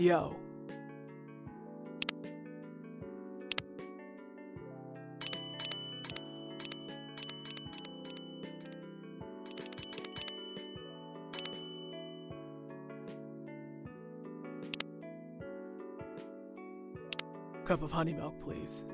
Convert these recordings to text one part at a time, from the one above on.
Yo. Cup of honey milk, please.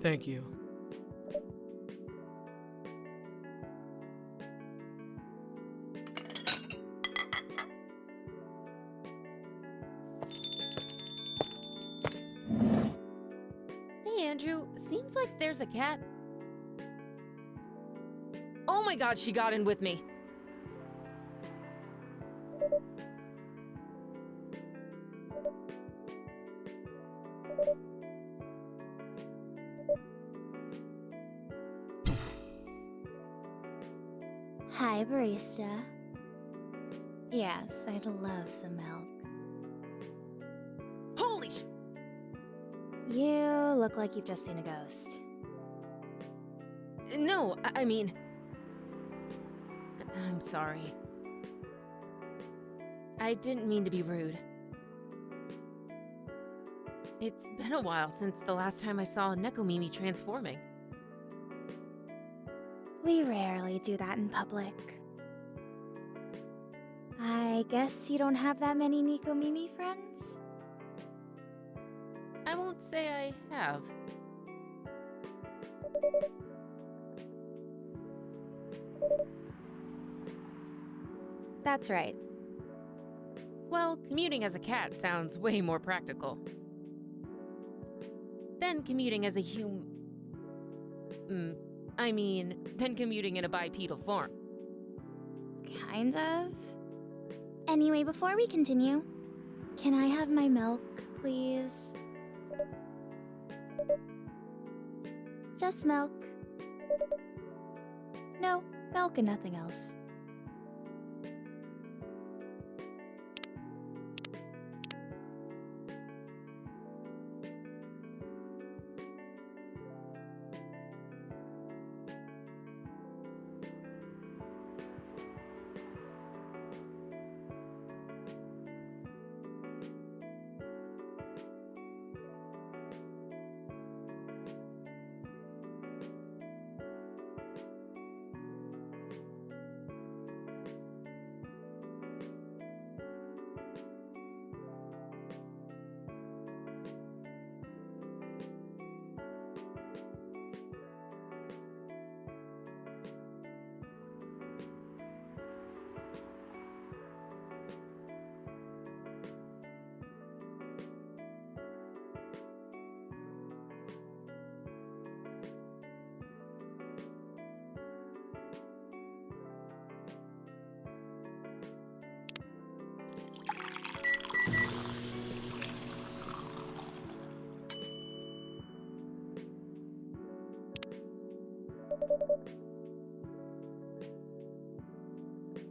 Thank you. Hey, Andrew. Seems like there's a cat. Oh my god, she got in with me. Hi, barista. Yes, I'd love some milk. Holy sh... You look like you've just seen a ghost. No, I mean... I'm sorry. I didn't mean to be rude. It's been a while since the last time I saw Nekomimi transforming. We rarely do that in public. I guess you don't have that many Nekomimi friends? I won't say I have. That's right. Well, commuting as a cat sounds way more practical than commuting as a than commuting in a bipedal form. Kind of. Anyway, before we continue, can I have my milk, please? Just milk. No, milk and nothing else.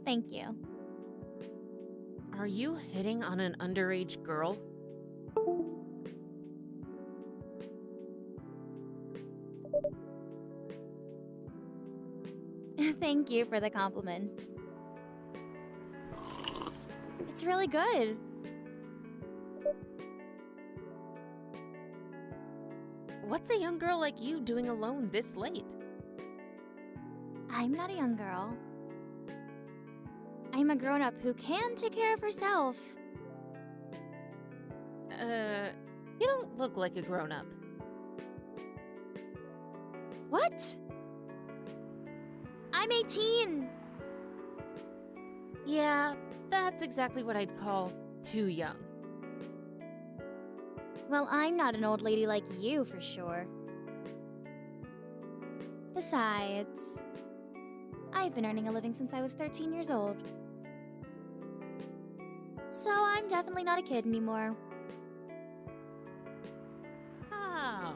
Thank you. Are you hitting on an underage girl? Thank you for the compliment. It's really good. What's a young girl like you doing alone this late? I'm not a young girl. I'm a grown-up who can take care of herself. You don't look like a grown-up. What? I'm 18. Yeah, that's exactly what I'd call too young. Well, I'm not an old lady like you, for sure. Besides, I've been earning a living since I was 13 years old. So I'm definitely not a kid anymore. How?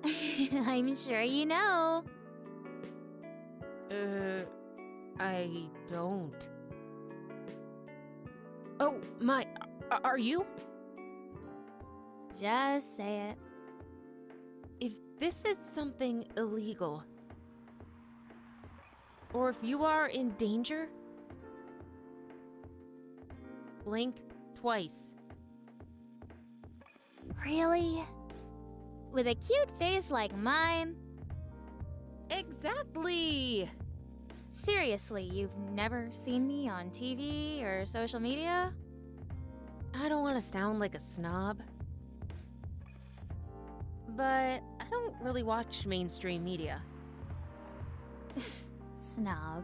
I'm sure you know. I don't. Oh, my, are you? Just say it. If this is something illegal, or if you are in danger, blink twice. Really? With a cute face like mine? Exactly! Seriously, you've never seen me on TV or social media? I don't want to sound like a snob, but I don't really watch mainstream media. Snob.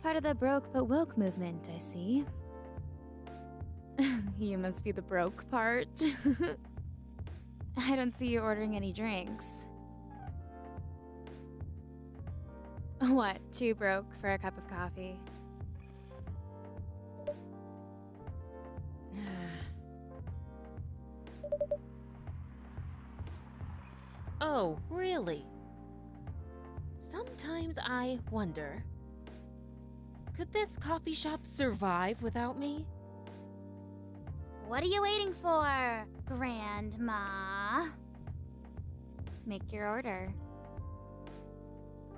Part of the broke but woke movement, I see. You must be the broke part. I don't see you ordering any drinks. What, too broke for a cup of coffee? Oh, really? Sometimes I wonder, could this coffee shop survive without me? What are you waiting for, Grandma? Make your order.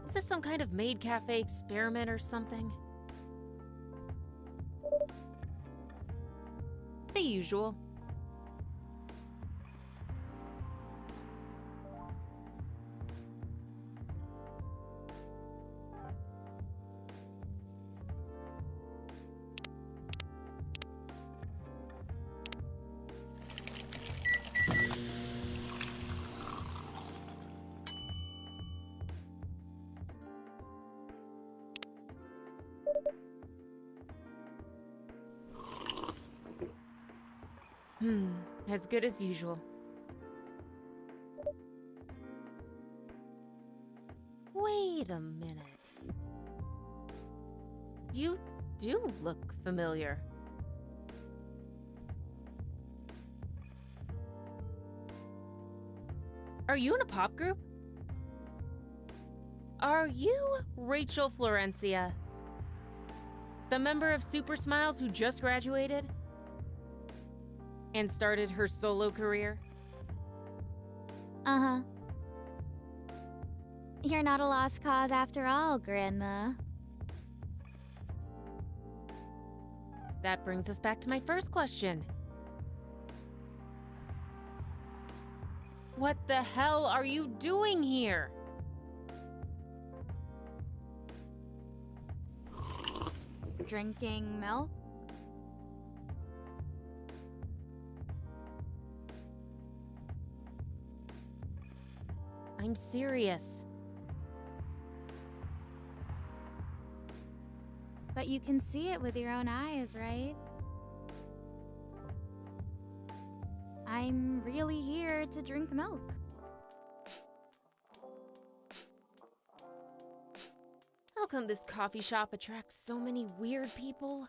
Is this some kind of maid cafe experiment or something? The usual. As good as usual. Wait a minute. You do look familiar. Are you in a pop group? Are you Rachel Florencia? The member of Super Smiles who just graduated? And started her solo career? Uh-huh. You're not a lost cause after all, Grandma. That brings us back to my first question. What the hell are you doing here? Drinking milk? I'm serious. But you can see it with your own eyes, right? I'm really here to drink milk. How come this coffee shop attracts so many weird people?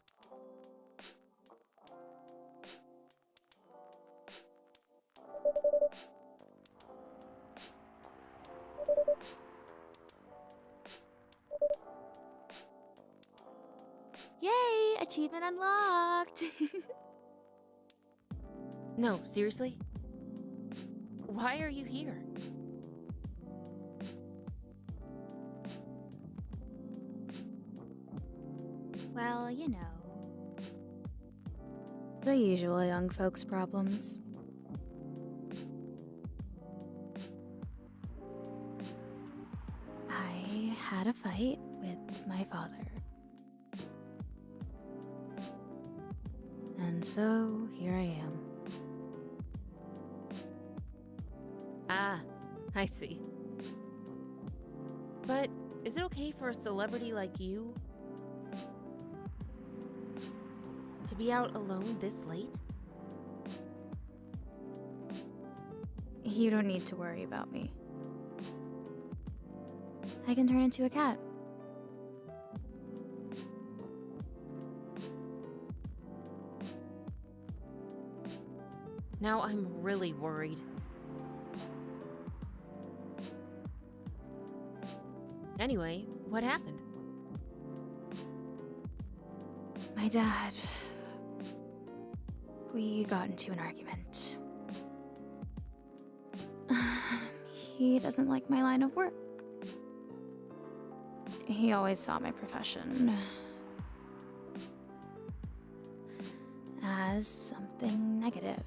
Yay! Achievement unlocked! No, seriously? Why are you here? Well, you know. The usual young folks' problems. I had a fight with my father. And so here I am. Ah, I see. But is it okay for a celebrity like you to be out alone this late? You don't need to worry about me. I can turn into a cat. Now I'm really worried. Anyway, what happened? My dad... We got into an argument. He doesn't like my line of work. He always saw my profession as something negative.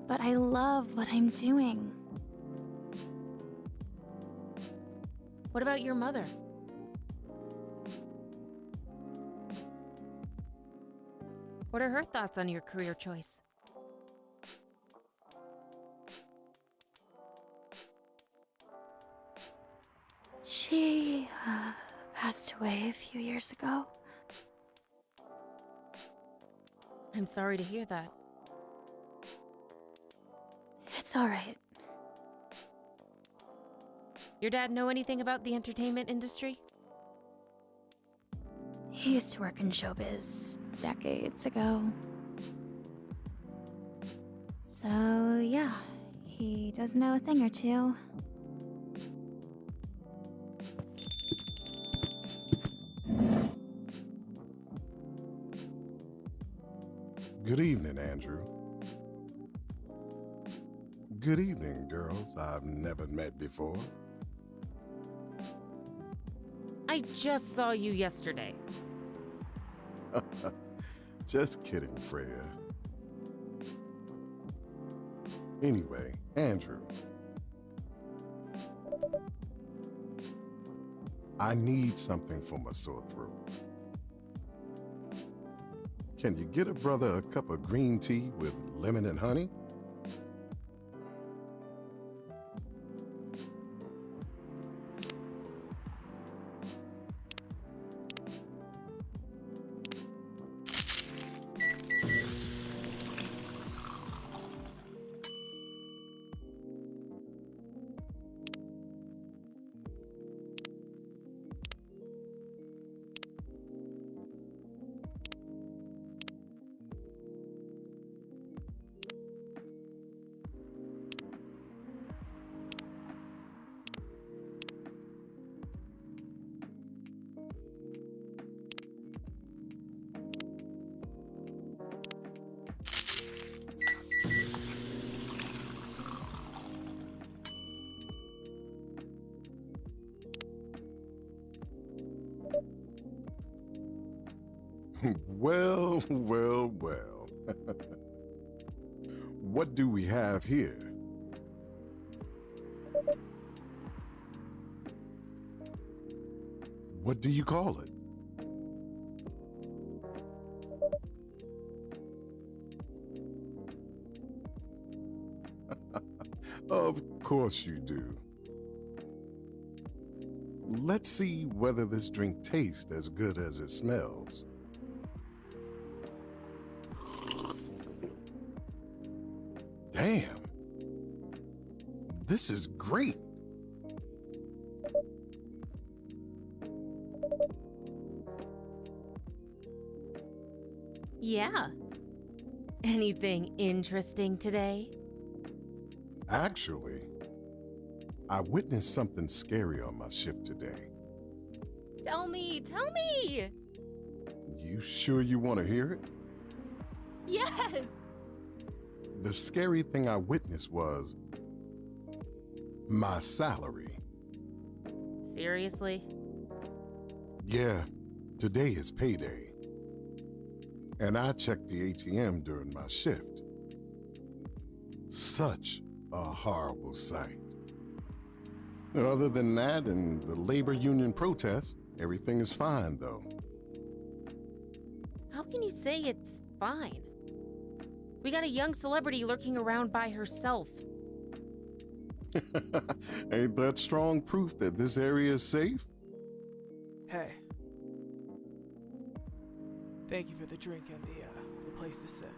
But I love what I'm doing. What about your mother? What are her thoughts on your career choice? She passed away a few years ago. I'm sorry to hear that. It's all right. Your dad know anything about the entertainment industry? He used to work in showbiz decades ago. So, yeah, he does know a thing or two. Good evening, Andrew. Good evening, girls I've never met before. I just saw you yesterday. Just kidding, Freya. Anyway, Andrew. I need something for my sore throat. Can you get a brother a cup of green tea with lemon and honey? Well, well, well. What do we have here? What do you call it? Of course you do. Let's see whether this drink tastes as good as it smells. Damn. This is great. Yeah. Anything interesting today? Actually, I witnessed something scary on my shift today. Tell me, tell me! You sure you want to hear it? Yes! The scary thing I witnessed was my salary. Seriously? Yeah, today is payday. And I checked the ATM during my shift. Such a horrible sight. Other than that and the labor union protests, everything is fine, though. How can you say it's fine? We got a young celebrity lurking around by herself. Ain't that strong proof that this area is safe? Hey. Thank you for the drink and the place to sit.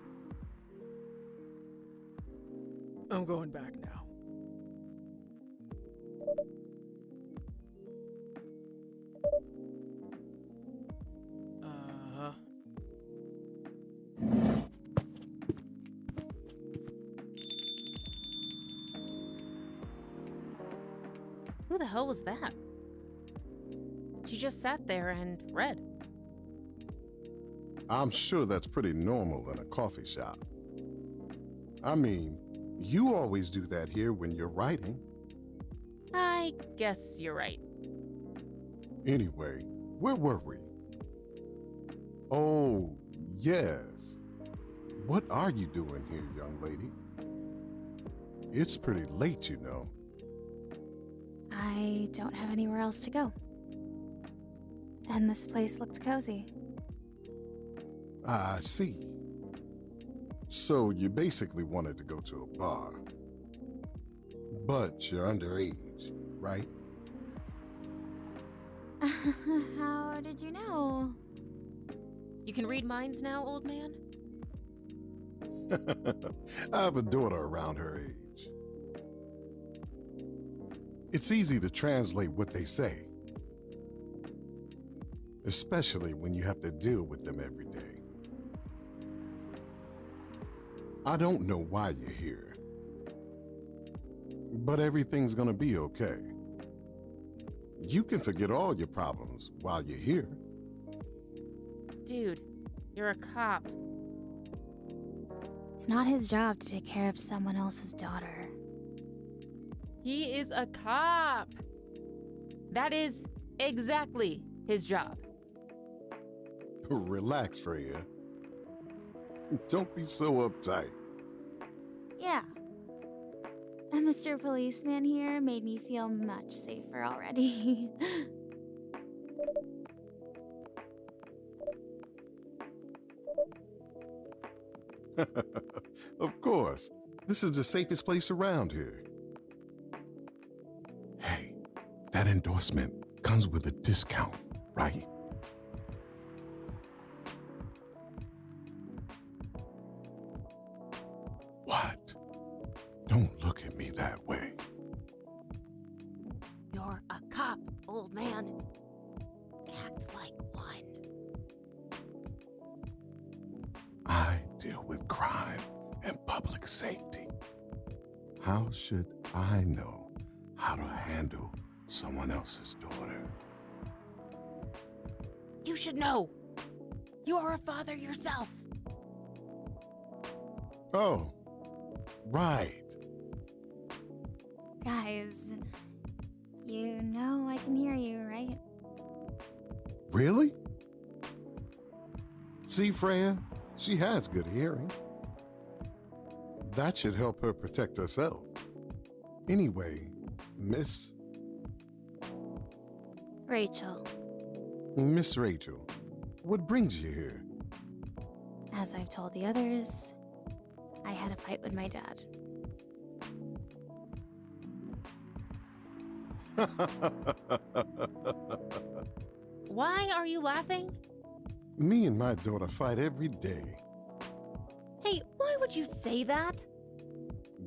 I'm going back now. Uh-huh. Who the hell was that? She just sat there and read. I'm sure that's pretty normal in a coffee shop. I mean, you always do that here when you're writing. I guess you're right. Anyway, where were we? Oh, yes. What are you doing here, young lady? It's pretty late, you know. I don't have anywhere else to go. And this place looked cozy. I see. So you basically wanted to go to a bar. But you're underage, right? How did you know? You can read minds now, old man? I have a daughter around her age. It's easy to translate what they say, especially when you have to deal with them every day. I don't know why you're here, but everything's gonna be okay. You can forget all your problems while you're here. Dude, you're a cop. It's not his job to take care of someone else's daughter. He is a cop. That is exactly his job. Relax, Freya. Don't be so uptight. Yeah. And Mr. Policeman here made me feel much safer already. Of course. This is the safest place around here. Hey, that endorsement comes with a discount, right? What? Don't look at me that way. You're a cop, old man. Act like one. I deal with crime and public safety. How should I know how to handle someone else's daughter? You should know. You are a father yourself. Oh, right. Guys, you know I can hear you, right? Really? See, Freya, she has good hearing. That should help her protect herself. Anyway, Miss Rachel, Rachel, what brings you here? as I've told the others, I had a fight with my dad. Why are you laughing? Me and my daughter fight every day Hey, why would you say that?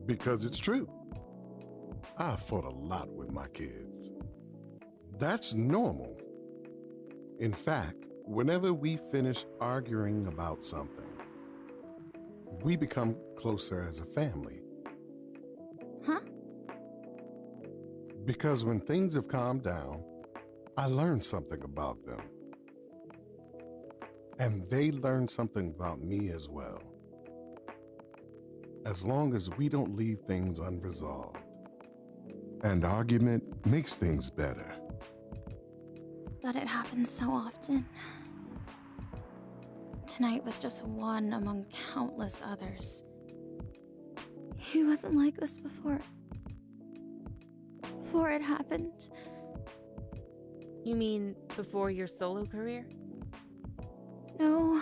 because it's true. I fought a lot with my kids. That's normal. In fact, whenever we finish arguing about something, we become closer as a family. Huh? Because when things have calmed down, I learned something about them. And they learn something about me as well. As long as we don't leave things unresolved. And argument makes things better. But it happens so often. Tonight was just one among countless others. He wasn't like this before. before it happened. You mean before your solo career? No,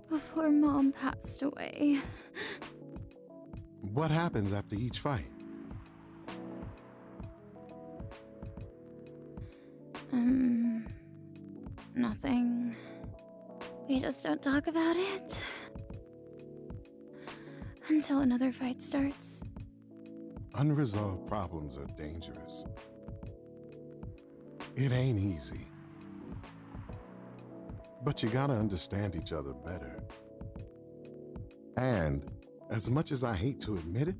before Mom passed away. What happens after each fight? Nothing. We just don't talk about it. Until another fight starts. Unresolved problems are dangerous. It ain't easy. But you gotta understand each other better. And as much as I hate to admit it,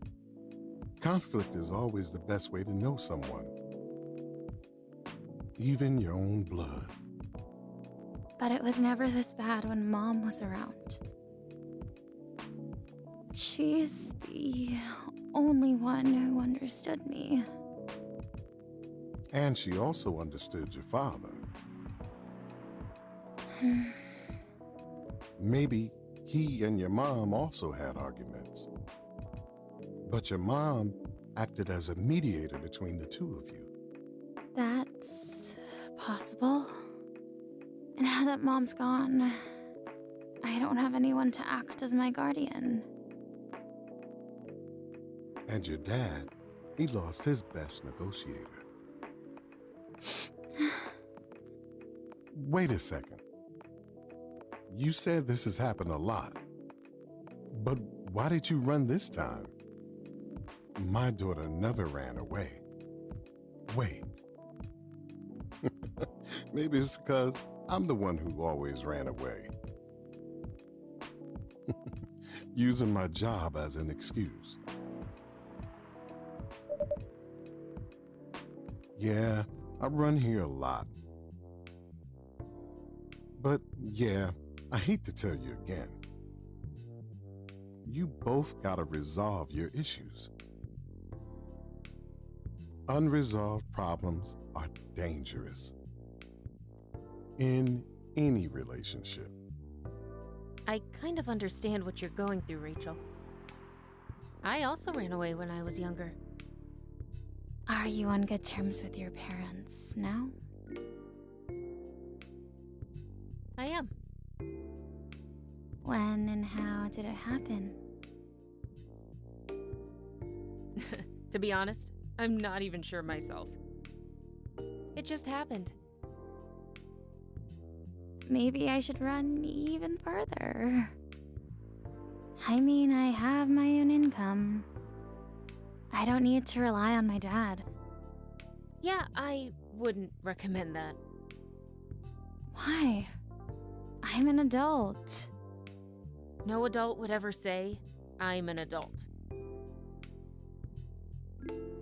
conflict is always the best way to know someone. Even your own blood. But it was never this bad when Mom was around. She's the only one who understood me. And she also understood your father. Maybe he and your mom also had arguments. But your mom acted as a mediator between the two of you. That's possible. Now that Mom's gone, I don't have anyone to act as my guardian. And your dad, he lost his best negotiator. Wait a second. You said this has happened a lot. But why did you run this time? My daughter never ran away. Wait. Maybe it's because I'm the one who always ran away. Using my job as an excuse. Yeah, I run here a lot. But yeah, I hate to tell you again. You both gotta resolve your issues. Unresolved problems are dangerous. In any relationship. I kind of understand what you're going through, Rachel. I also ran away when I was younger. Are you on good terms with your parents now? I am. When and how did it happen? To be honest, I'm not even sure myself. It just happened. Maybe I should run even further. I mean, I have my own income. I don't need to rely on my dad. Yeah, I wouldn't recommend that. Why? I'm an adult. No adult would ever say, I'm an adult.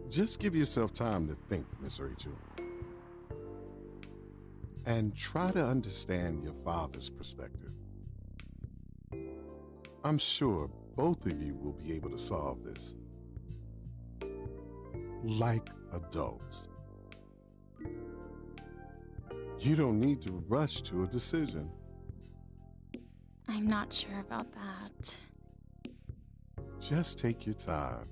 Just give yourself time to think, Miss Rachel. And try to understand your father's perspective. I'm sure both of you will be able to solve this. Like adults. You don't need to rush to a decision. I'm not sure about that. Just take your time.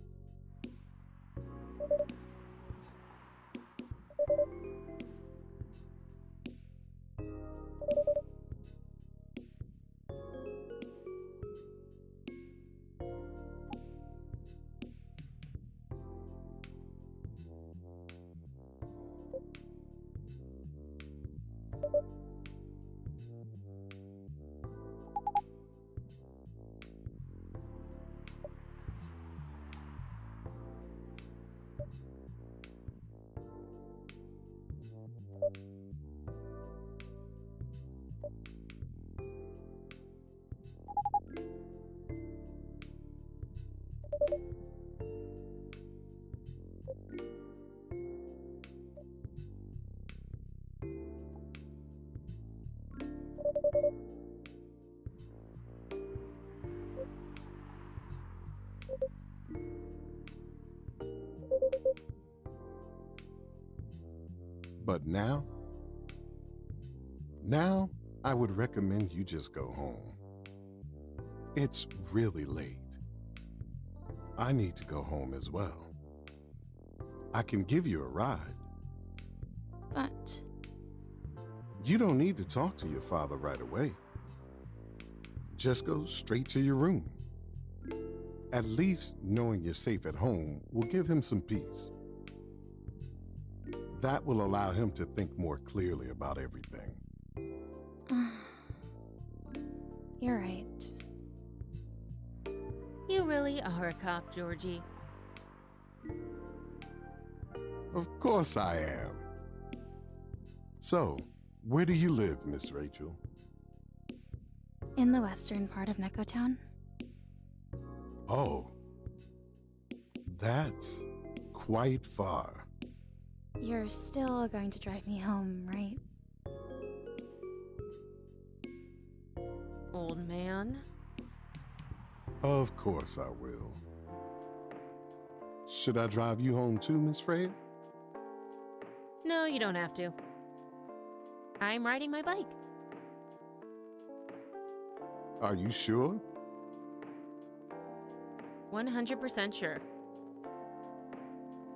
But now I would recommend you just go home. It's really late. I need to go home as well. I can give you a ride. But You don't need to talk to your father right away. Just go straight to your room. At least knowing you're safe at home will give him some peace. That will allow him to think more clearly about everything. you're right. You really are a cop, Georgie. Of course I am. So, where do you live, Miss Rachel? In the western part of Neko Town? Oh, that's quite far. You're still going to drive me home, right? Old man. Of course I will. Should I drive you home too, Miss Freya? No, you don't have to. I'm riding my bike. Are you sure? 100% sure.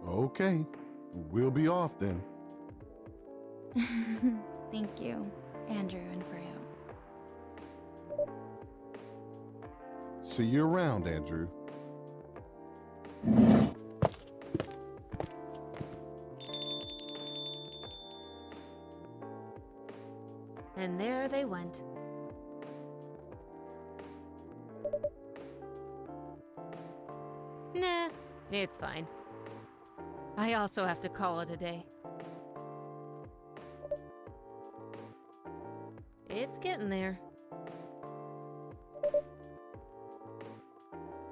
Okay, we'll be off then. Thank you, Andrew and Freya. See you around, Andrew. And there they went. Nah, it's fine. I also have to call it a day. It's getting there.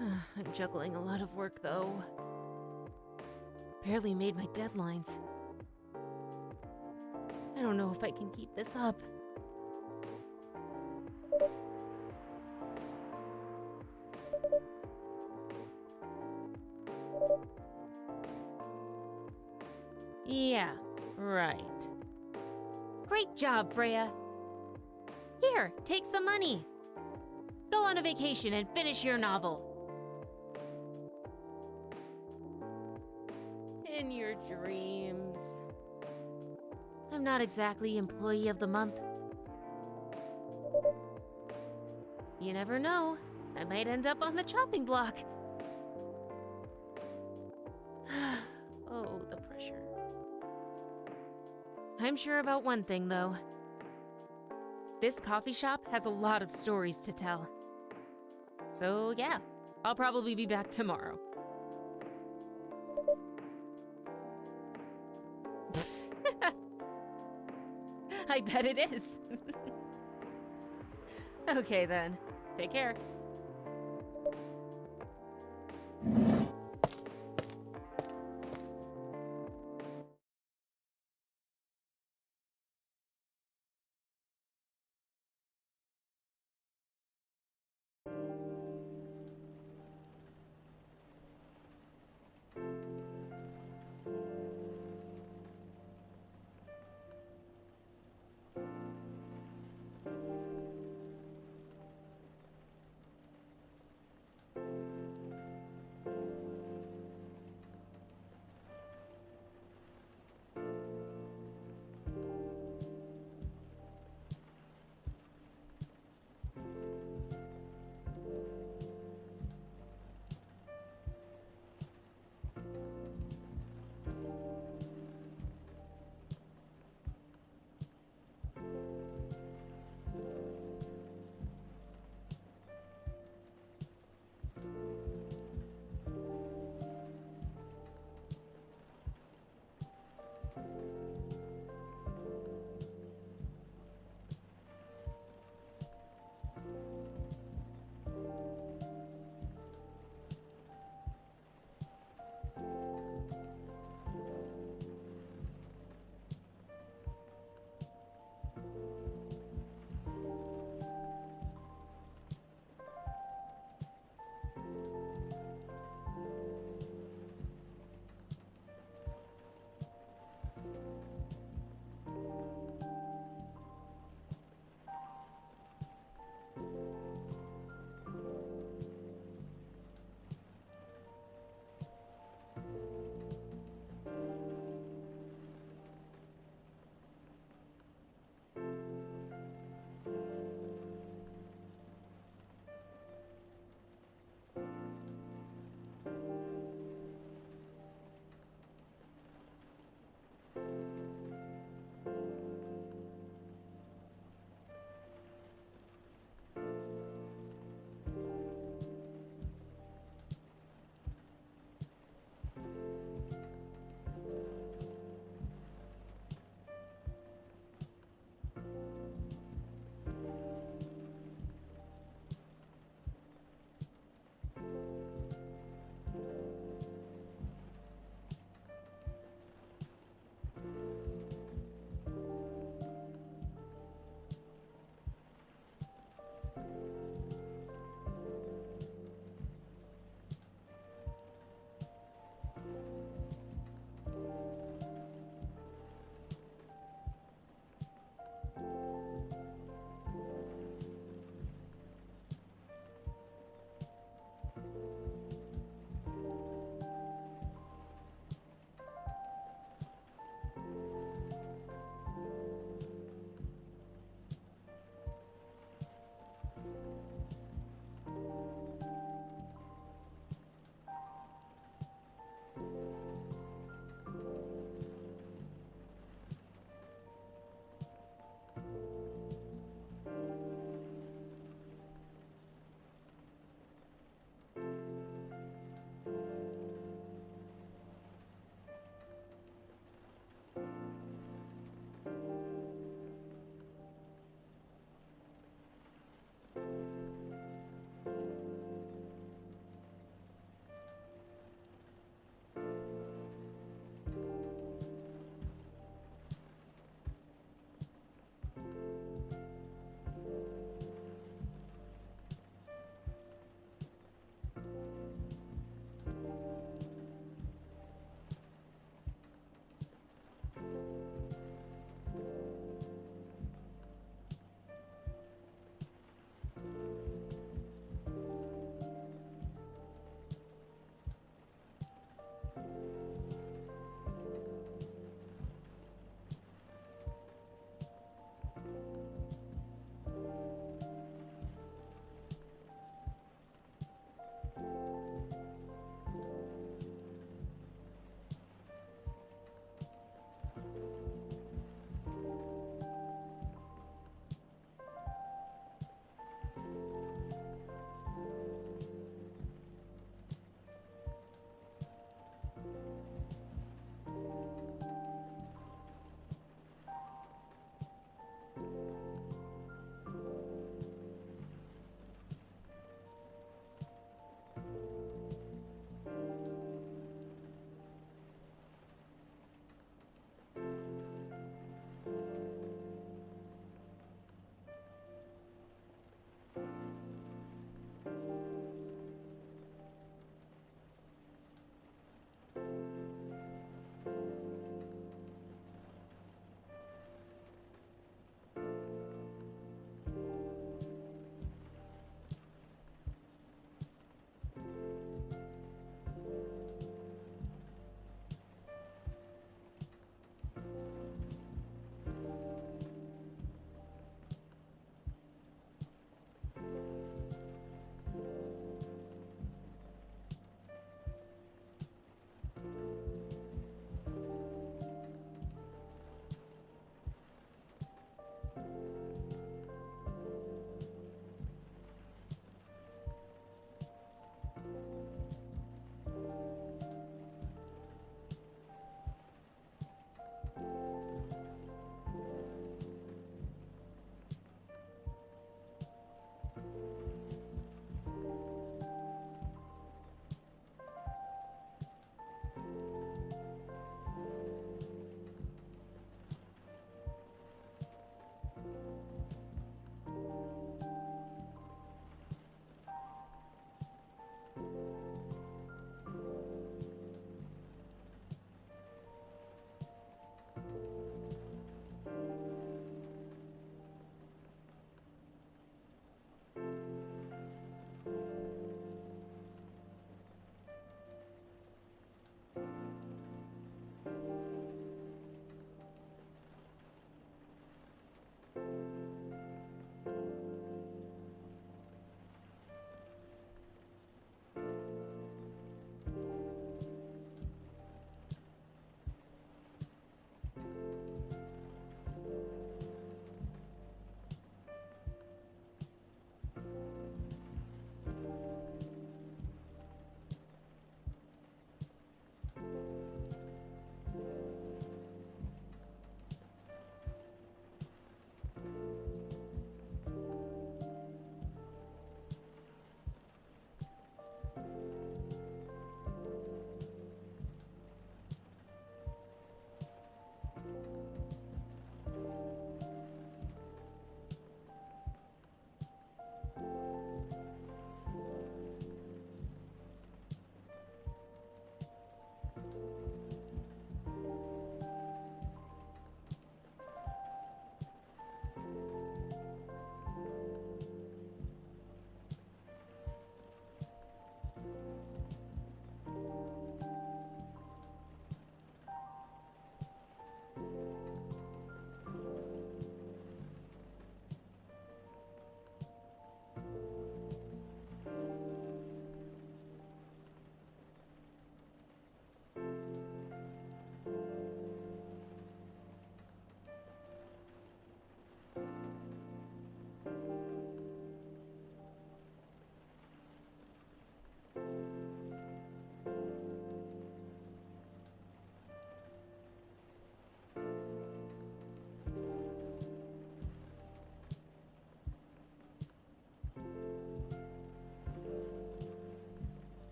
I'm juggling a lot of work, though. Barely made my deadlines. I don't know if I can keep this up. Yeah, right. Great job, Freya. Here, take some money. Go on a vacation and finish your novel. In your dreams. I'm not exactly Employee of the Month. You never know. I might end up on the chopping block. Oh, the pressure. I'm sure about one thing, though. This coffee shop has a lot of stories to tell. So, yeah, I'll probably be back tomorrow. I bet it is. Okay, then. Take care.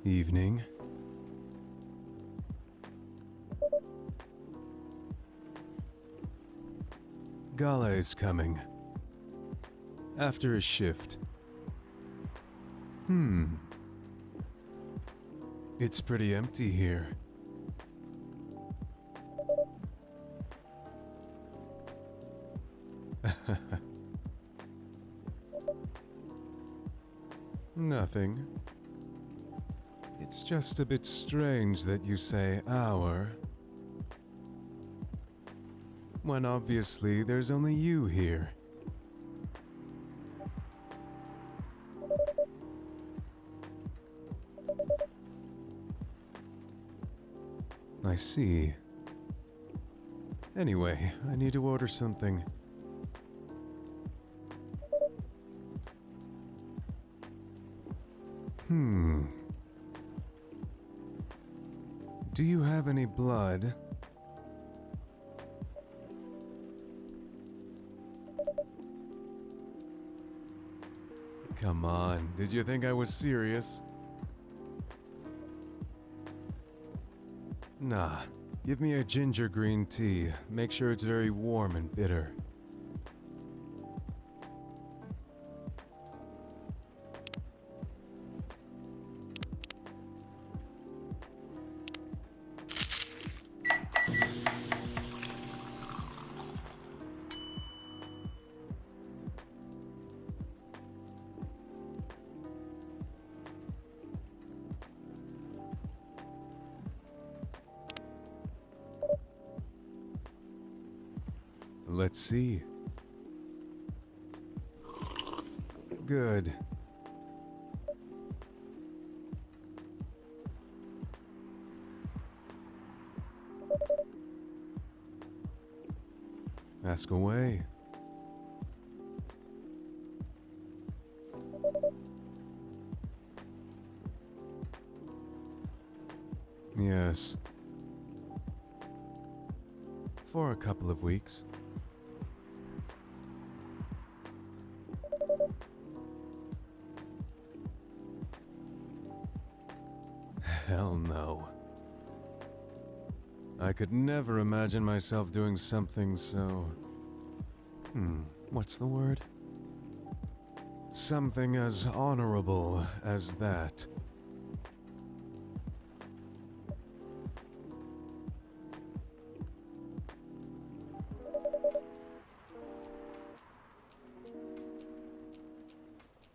Evening. Gala is coming. After a shift. It's pretty empty here. Nothing. It's just a bit strange that you say our, when obviously there's only you here. I see. Anyway, I need to order something. Do you have any blood? Come on, did you think I was serious? Nah, give me a ginger green tea. Make sure it's very warm and bitter. Let's see. Good. Ask away. Yes. For a couple of weeks. Hell no. I could never imagine myself doing something so... what's the word? Something as honorable as that.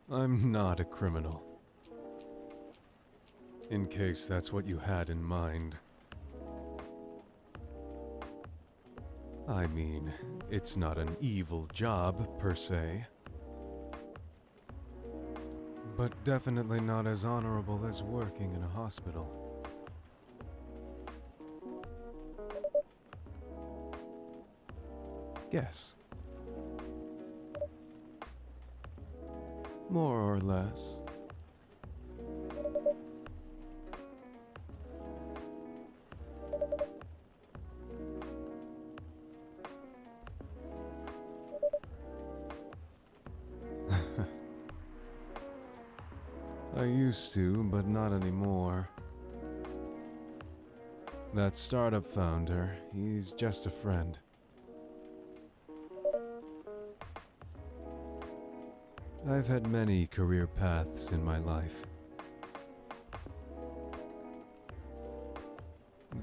I'm not a criminal. In case that's what you had in mind. I mean, it's not an evil job, per se. But definitely not as honorable as working in a hospital. Guess. More or less. I used to, but not anymore. That startup founder, he's just a friend. I've had many career paths in my life.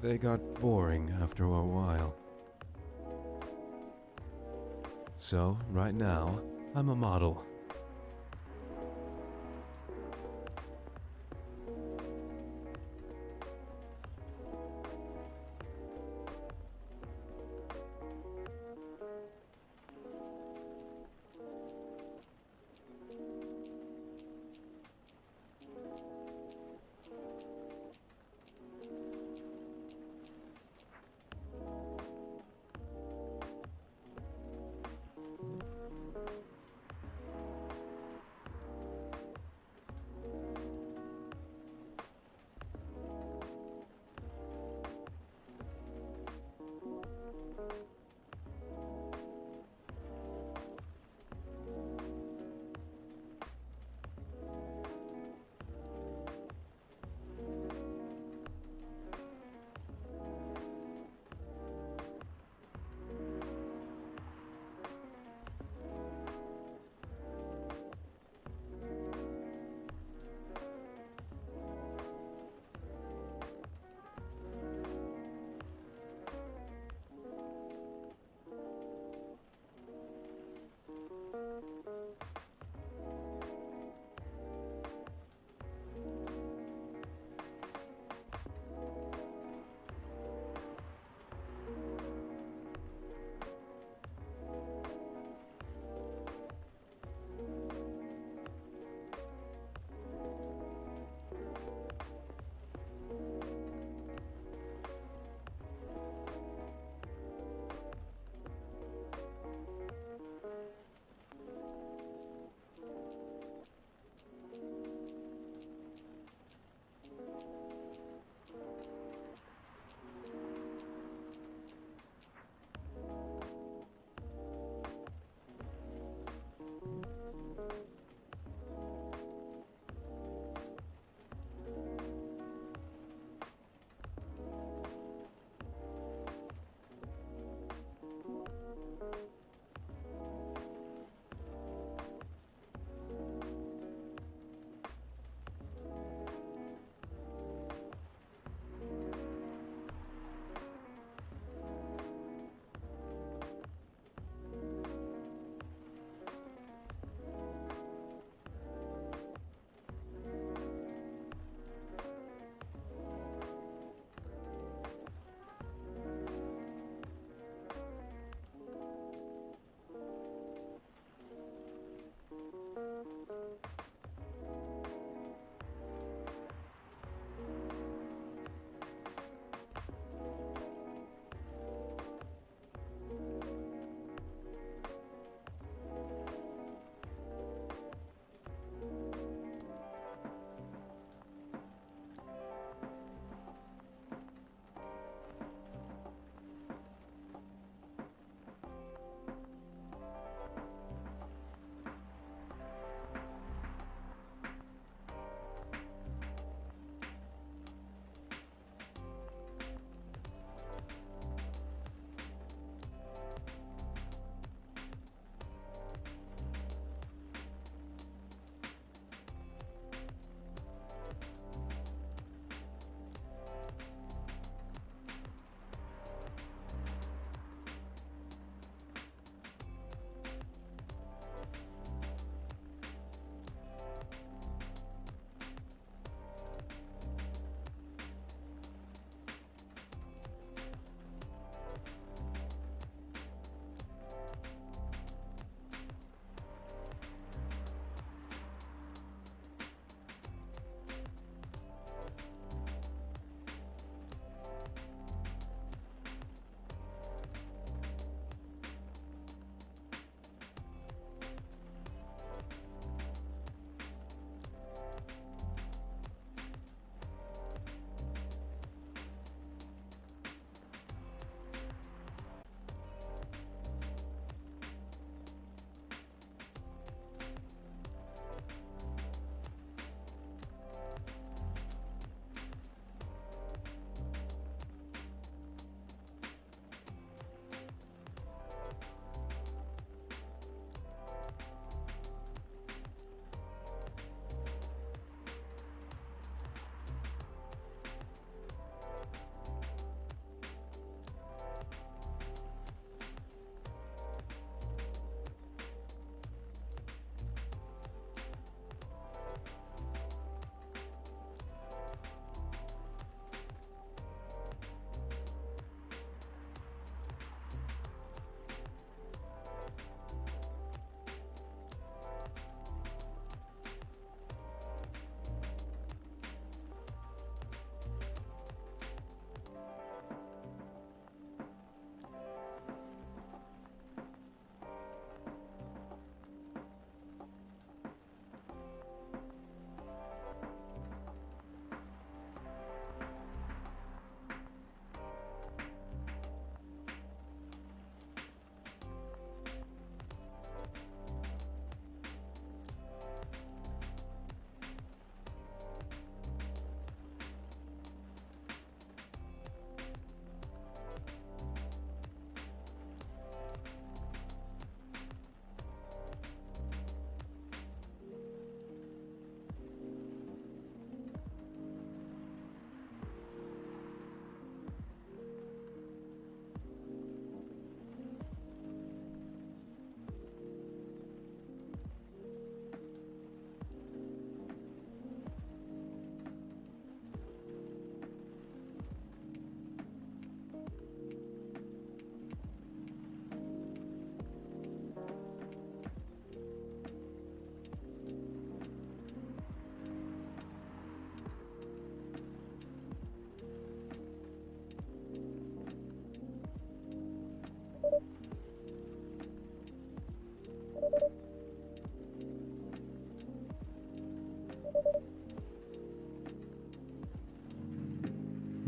They got boring after a while. So, right now, I'm a model.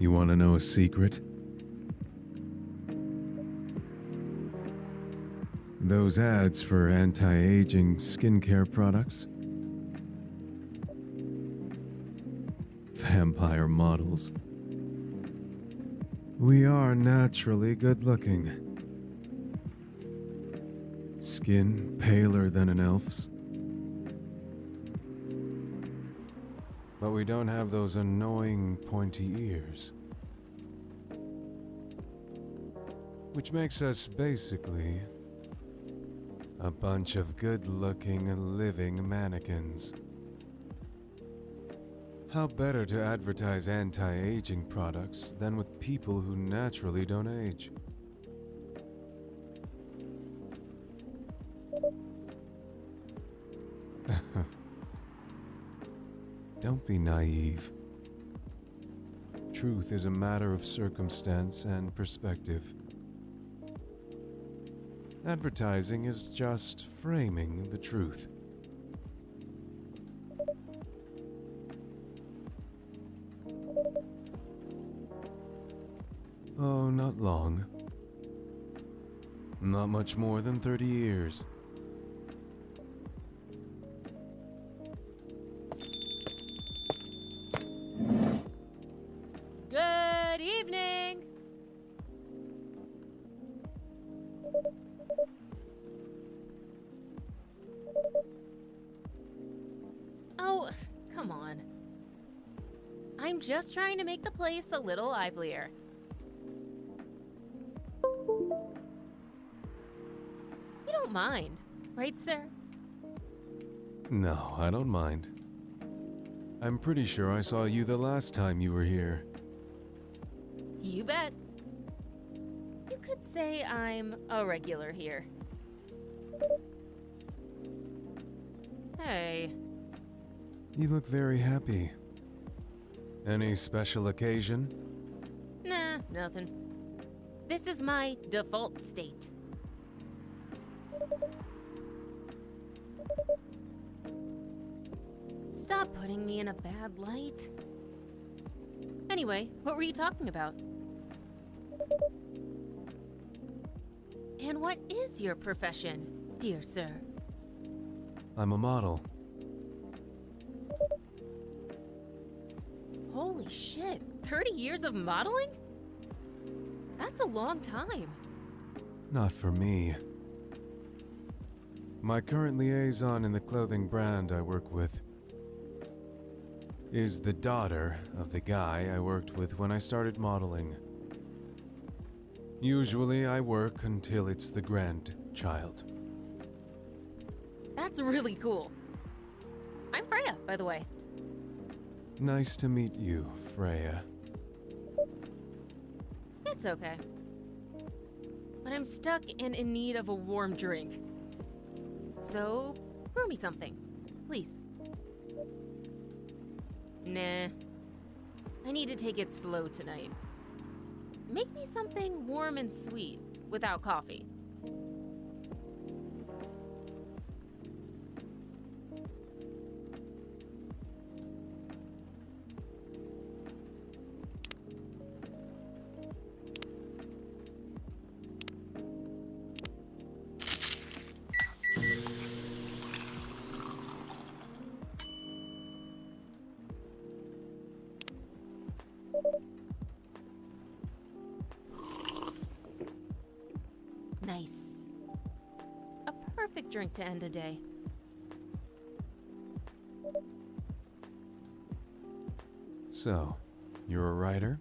You want to know a secret? Those ads for anti-aging skincare products? Vampire models. We are naturally good-looking. Skin paler than an elf's. But we don't have those annoying pointy ears. Which makes us basically a bunch of good-looking, living mannequins. How better to advertise anti-aging products than with people who naturally don't age? Don't be naive. Truth is a matter of circumstance and perspective. Advertising is just framing the truth. Oh, not long. Not much more than 30 years. Good evening! Oh, come on. I'm just trying to make the place a little livelier. You don't mind, right, sir? No, I don't mind. I'm pretty sure I saw you the last time you were here. You bet. You could say I'm a regular here. Hey. You look very happy. Any special occasion? Nah, nothing. This is my default state. Stop putting me in a bad light. Anyway, what were you talking about? And what is your profession, dear sir? I'm a model. Holy shit, 30 years of modeling? That's a long time. Not for me. My current liaison in the clothing brand I work with is the daughter of the guy I worked with when I started modeling. Usually I work until it's the grandchild. That's really cool. I'm Freya, by the way. Nice to meet you, Freya. It's okay. But I'm stuck and in need of a warm drink. So, brew me something, please. Nah. I need to take it slow tonight. Make me something warm and sweet, without coffee. Nice. A perfect drink to end a day. So, you're a writer?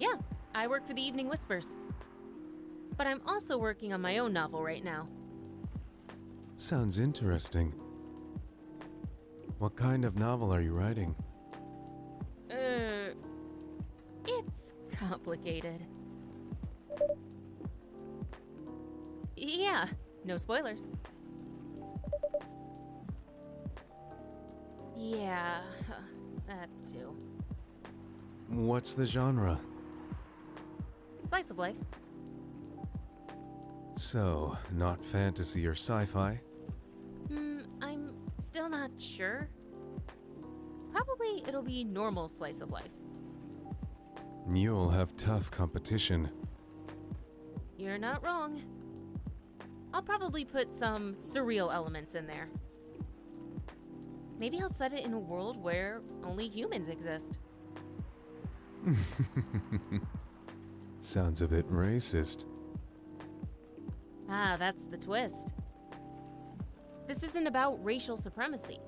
Yeah, I work for the Evening Whispers. But I'm also working on my own novel right now. Sounds interesting. What kind of novel are you writing? It's complicated. Yeah, no spoilers. Yeah, that too. What's the genre? Slice of life. So, not fantasy or sci-fi? I'm still not sure. Probably it'll be normal slice of life. You'll have tough competition. You're not wrong. I'll probably put some surreal elements in there. Maybe I'll set it in a world where only humans exist. Sounds a bit racist. Ah, that's the twist. This isn't about racial supremacy.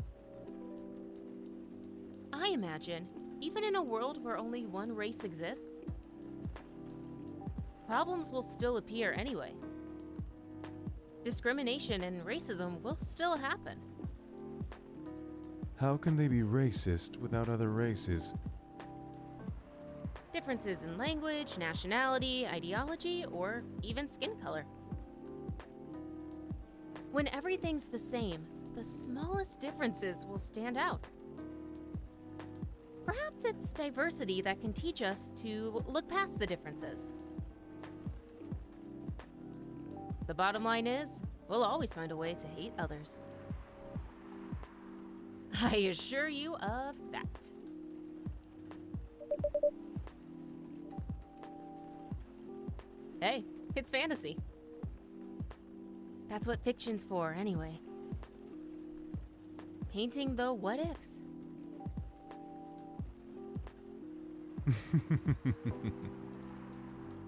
I imagine, even in a world where only one race exists, problems will still appear anyway. Discrimination and racism will still happen. How can they be racist without other races? Differences in language, nationality, ideology, or even skin color. When everything's the same, the smallest differences will stand out. Perhaps it's diversity that can teach us to look past the differences. The bottom line is, we'll always find a way to hate others. I assure you of that. Hey, it's fantasy. That's what fiction's for, anyway. Painting the what-ifs.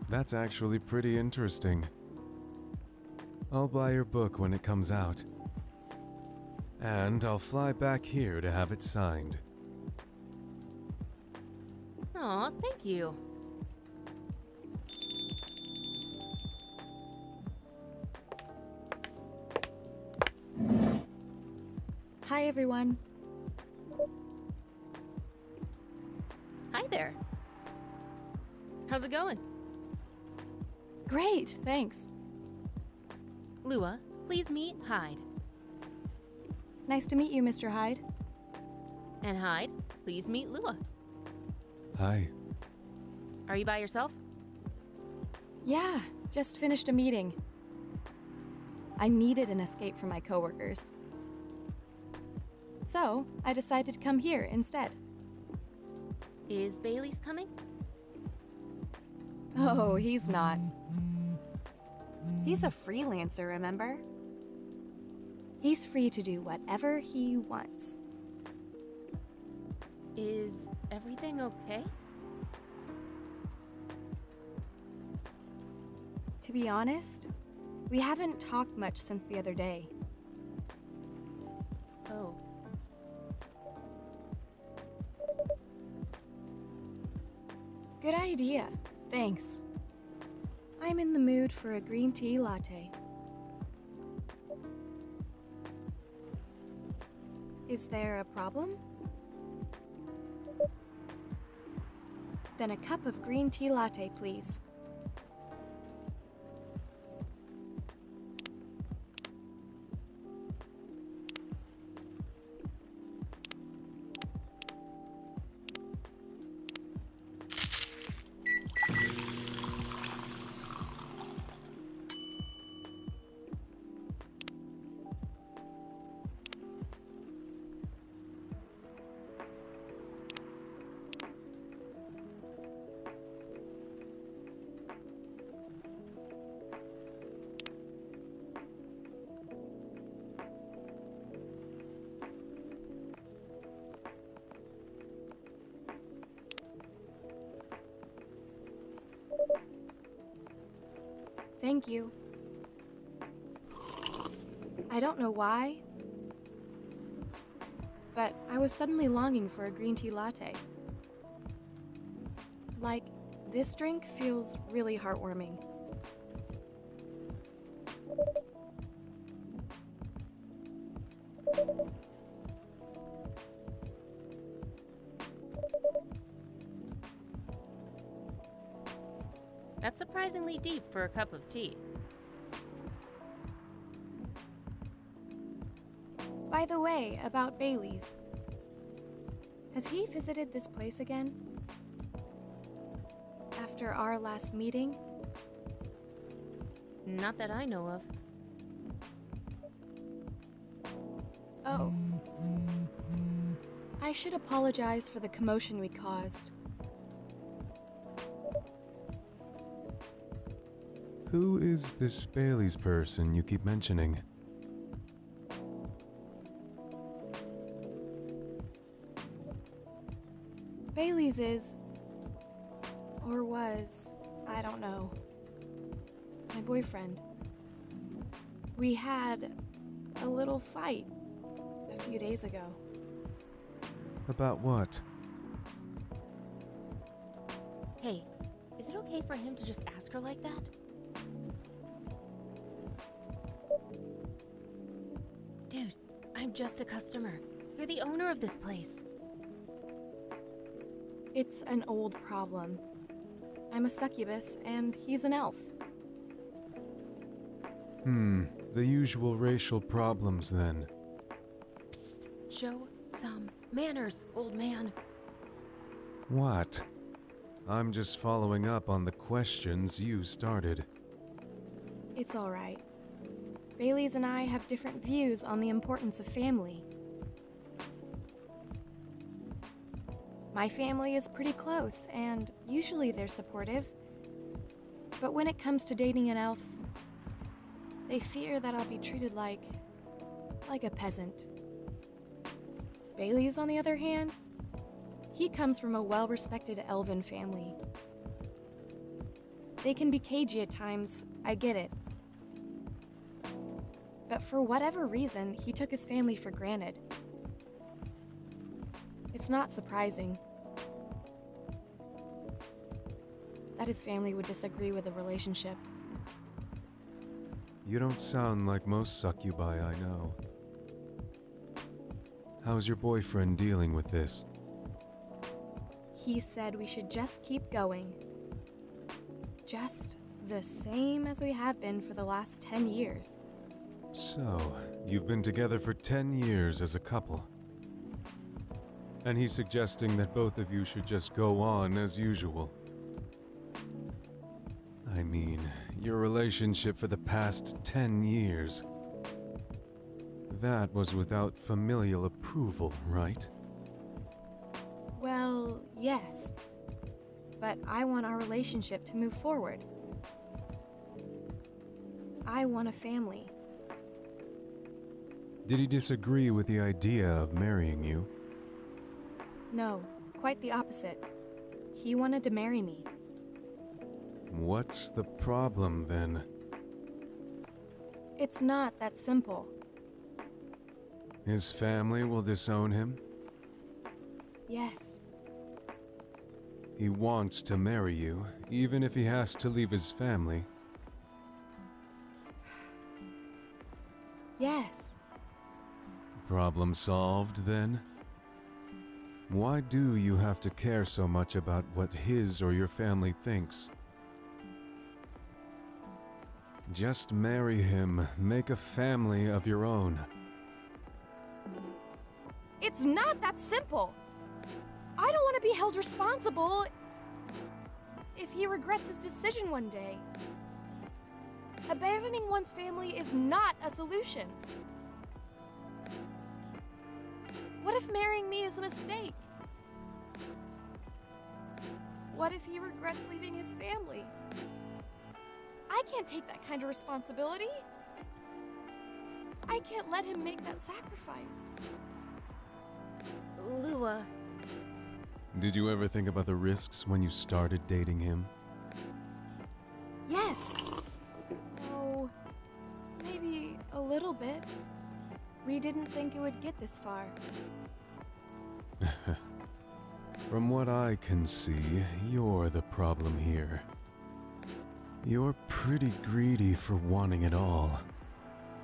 That's actually pretty interesting. I'll buy your book when it comes out. And I'll fly back here to have it signed. Aw, thank you. Hi, everyone. Hi there. How's it going? Great, thanks. Lua, please meet Hyde. Nice to meet you, Mr. Hyde. And Hyde, please meet Lua. Hi. Are you by yourself? Yeah, just finished a meeting. I needed an escape from my coworkers. So, I decided to come here instead. Is Bailey's coming? Oh, he's not. He's a freelancer, remember? He's free to do whatever he wants. Is everything okay? To be honest, we haven't talked much since the other day. Oh. Good idea. Thanks. I'm in the mood for a green tea latte. Is there a problem? Then a cup of green tea latte, please. Thank you. I don't know why, but I was suddenly longing for a green tea latte. Like, this drink feels really heartwarming. That's surprisingly deep for a cup of tea. By the way, about Bailey's. Has he visited this place again? After our last meeting? Not that I know of. Oh. I should apologize for the commotion we caused. Who is this Bailey's person you keep mentioning? Bailey's is, or was, I don't know, my boyfriend. We had a little fight a few days ago. About what? Hey, is it okay for him to just ask her like that? Dude, I'm just a customer. You're the owner of this place. It's an old problem. I'm a succubus, and he's an elf. The usual racial problems then. Psst, show some manners, old man. What? I'm just following up on the questions you started. It's all right. Bailey's and I have different views on the importance of family. My family is pretty close, and usually they're supportive. But when it comes to dating an elf, they fear that I'll be treated like a peasant. Bailey's, on the other hand, he comes from a well-respected elven family. They can be cagey at times, I get it. But for whatever reason, he took his family for granted. It's not surprising that his family would disagree with the relationship. You don't sound like most succubi I know. How's your boyfriend dealing with this? He said we should just keep going. Just the same as we have been for the last 10 years. So, you've been together for 10 years as a couple. And he's suggesting that both of you should just go on as usual. I mean, your relationship for the past 10 years. That was without familial approval, right? Well, yes. But I want our relationship to move forward. I want a family. Did he disagree with the idea of marrying you? No, quite the opposite. He wanted to marry me. What's the problem then? It's not that simple. His family will disown him? Yes. He wants to marry you, even if he has to leave his family. Yes. Problem solved, then? Why do you have to care so much about what his or your family thinks? Just marry him, make a family of your own. It's not that simple. I don't want to be held responsible if he regrets his decision one day. Abandoning one's family is not a solution. What if marrying me is a mistake? What if he regrets leaving his family? I can't take that kind of responsibility. I can't let him make that sacrifice. Lua, Did you ever think about the risks when you started dating him? Yes. Oh, maybe a little bit. We didn't think it would get this far. From what I can see, you're the problem here. You're pretty greedy for wanting it all.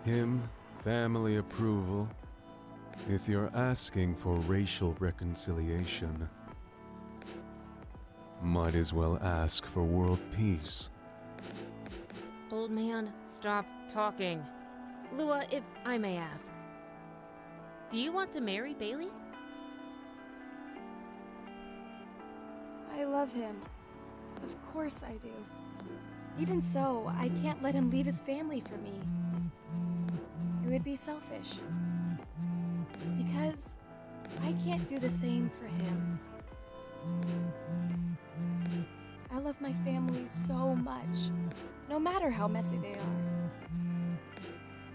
Him, family approval. If you're asking for racial reconciliation, might as well ask for world peace. old man, stop talking. Lua, if I may ask, do you want to marry Bailey's? I love him. Of course I do. Even so, I can't let him leave his family for me. It would be selfish. Because I can't do the same for him. I love my family so much, no matter how messy they are.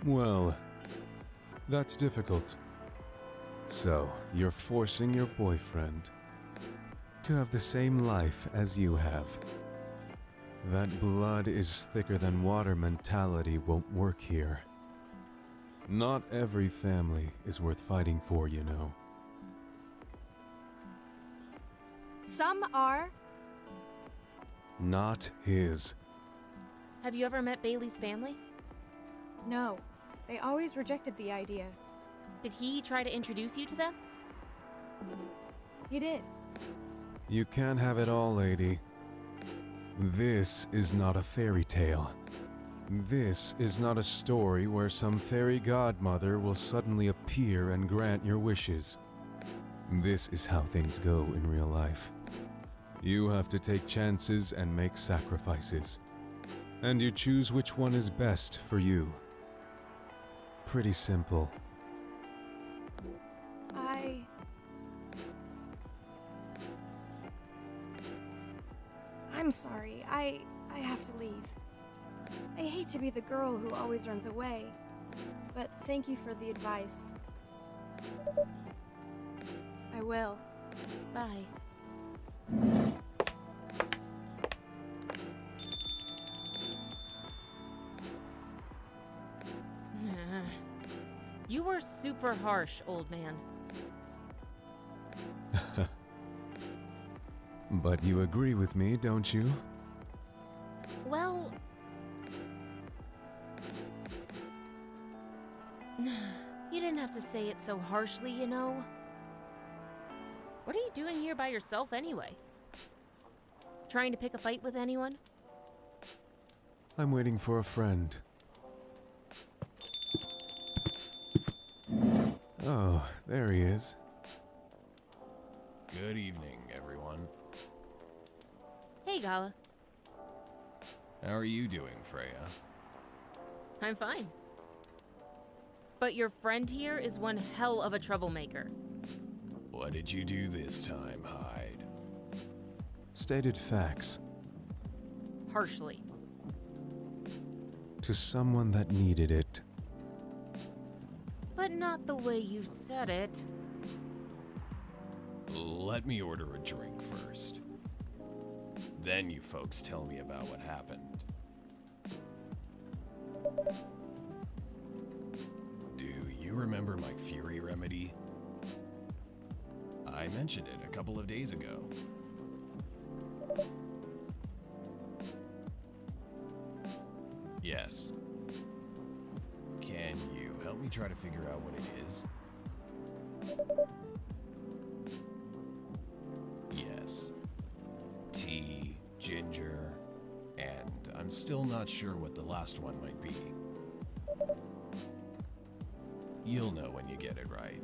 Well, that's difficult. So, you're forcing your boyfriend to have the same life as you have. That blood is thicker than water mentality won't work here. Not every family is worth fighting for, you know. Some are. Not his. Have you ever met Bailey's family? No, they always rejected the idea. Did he try to introduce you to them? He did. You can't have it all, lady. This is not a fairy tale. This is not a story where some fairy godmother will suddenly appear and grant your wishes. This is how things go in real life. You have to take chances and make sacrifices. And you choose which one is best for you. Pretty simple. I'm sorry. I have to leave. I hate to be the girl who always runs away, but thank you for the advice. I will. Bye. You were super harsh, old man. But you agree with me, don't you? Well... You didn't have to say it so harshly, you know. What are you doing here by yourself anyway? Trying to pick a fight with anyone? I'm waiting for a friend. Oh, there he is. Good evening, everyone. Hey, Gala. How are you doing, Freya? I'm fine. But your friend here is one hell of a troublemaker. What did you do this time, Hyde? Stated facts. Harshly. To someone that needed it. But not the way you said it. Let me order a drink first. Then you folks tell me about what happened. Do you remember my Fury remedy? I mentioned it a couple of days ago. Yes. Can you help me try to figure out what it is? Yes. Tea, ginger, and I'm still not sure what the last one might be. You'll know when you get it right.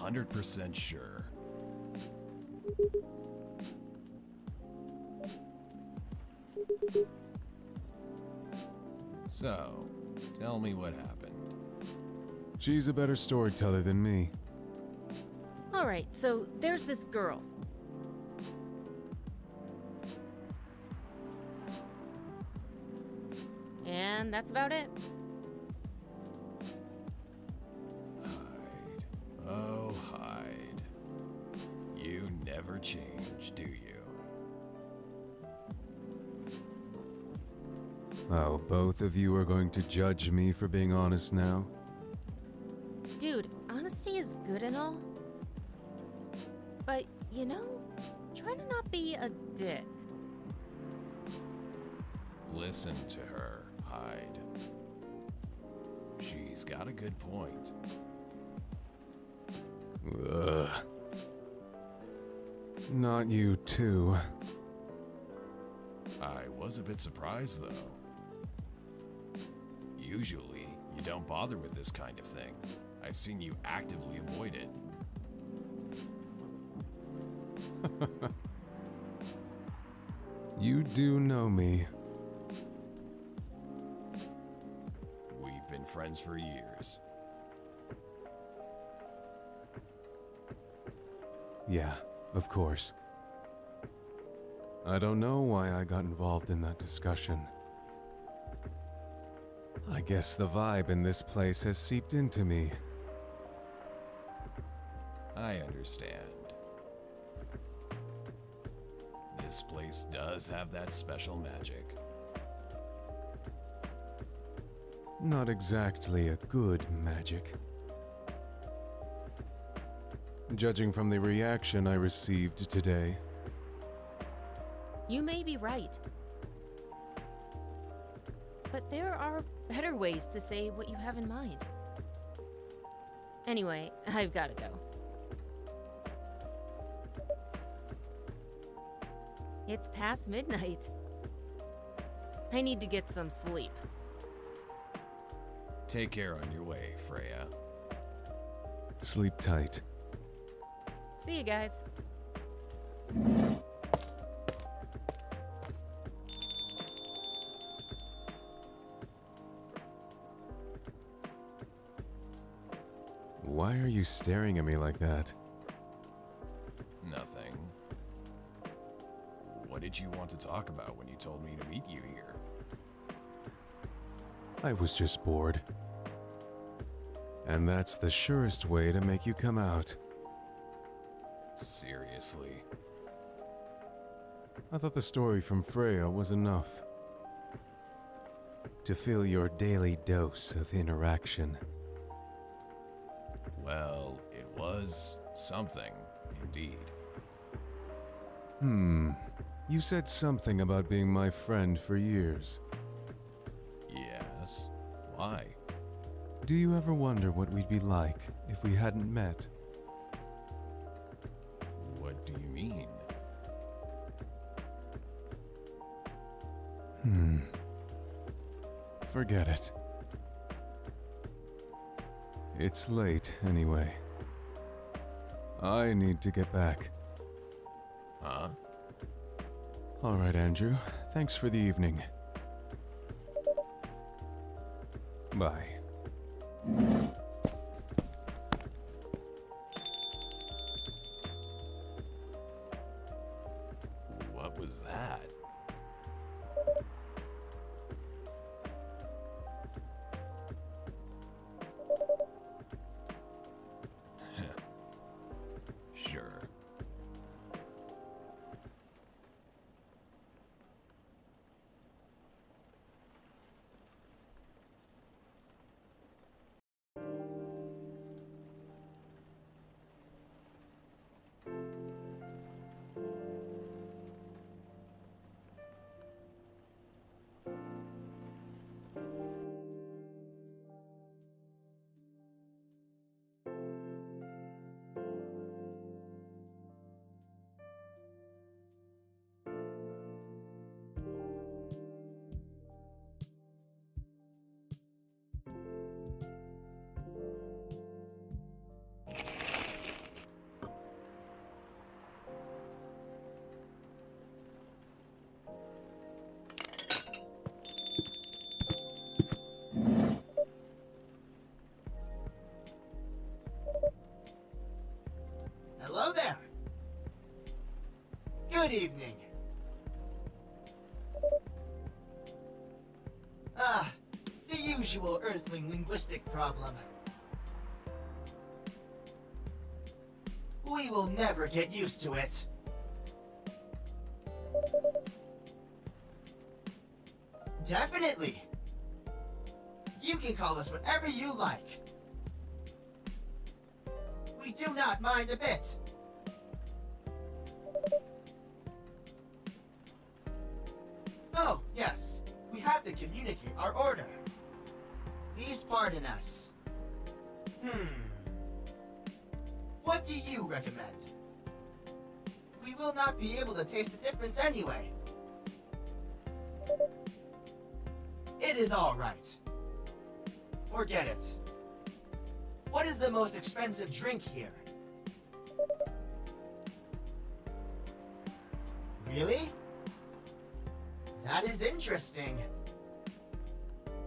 100% sure. So, tell me what happened. She's a better storyteller than me. Alright, so there's this girl. And that's about it. Hyde. Oh, Hyde. You never change, do you? Oh, both of you are going to judge me for being honest now? Dude, honesty is good and all. But, you know, try to not be a dick. Listen to her, Hyde. She's got a good point. Ugh. Not you too. I was a bit surprised, though. Usually, you don't bother with this kind of thing. I've seen you actively avoid it. You do know me. We've been friends for years. Yeah, of course. I don't know why I got involved in that discussion. I guess the vibe in this place has seeped into me. I understand. This place does have that special magic. Not exactly a good magic. Judging from the reaction I received today. You may be right. But there are better ways to say what you have in mind. Anyway, I've gotta go. It's past midnight. I need to get some sleep. Take care on your way, Freya. Sleep tight. See you guys. Why are you staring at me like that? Nothing. What did you want to talk about when you told me to meet you here? I was just bored. And that's the surest way to make you come out. Seriously? I thought the story from Freya was enough. To fill your daily dose of interaction. Well, it was something, indeed. You said something about being my friend for years. Yes? Why? Do you ever wonder what we'd be like if we hadn't met? What do you mean? Forget it. It's late, anyway. I need to get back. Huh? All right, Andrew. Thanks for the evening. Bye. What was that? Sure. evening. Ah, the usual Earthling linguistic problem. We will never get used to it. Definitely. You can call us whatever you like. We do not mind a bit. Oh, yes. We have to communicate our order. Please pardon us. What do you recommend? We will not be able to taste the difference anyway. It is all right. Forget it. What is the most expensive drink here? Really? That is interesting.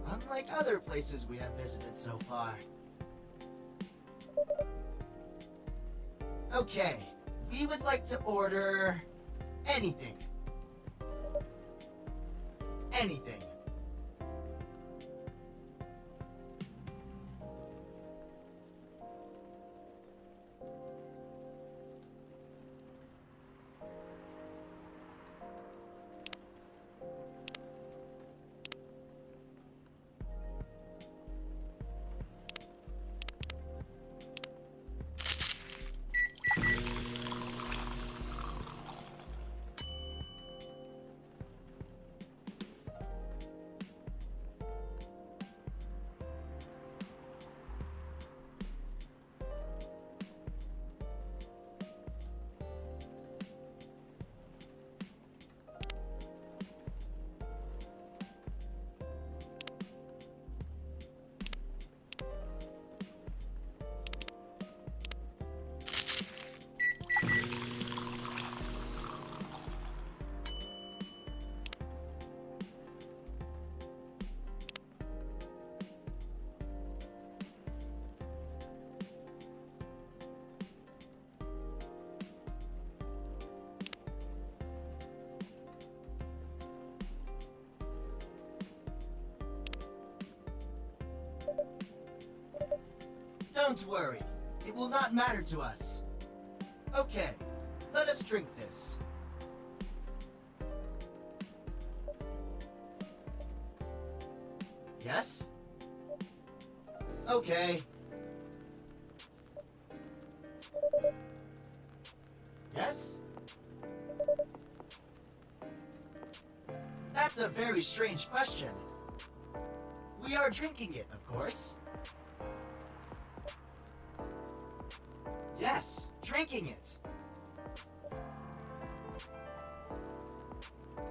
Unlike other places we have visited so far. Okay, we would like to order anything. Anything. Don't worry, it will not matter to us. Okay, let us drink this. Yes? Okay. Yes? That's a very strange question. We are drinking it, of course. Yes, drinking it.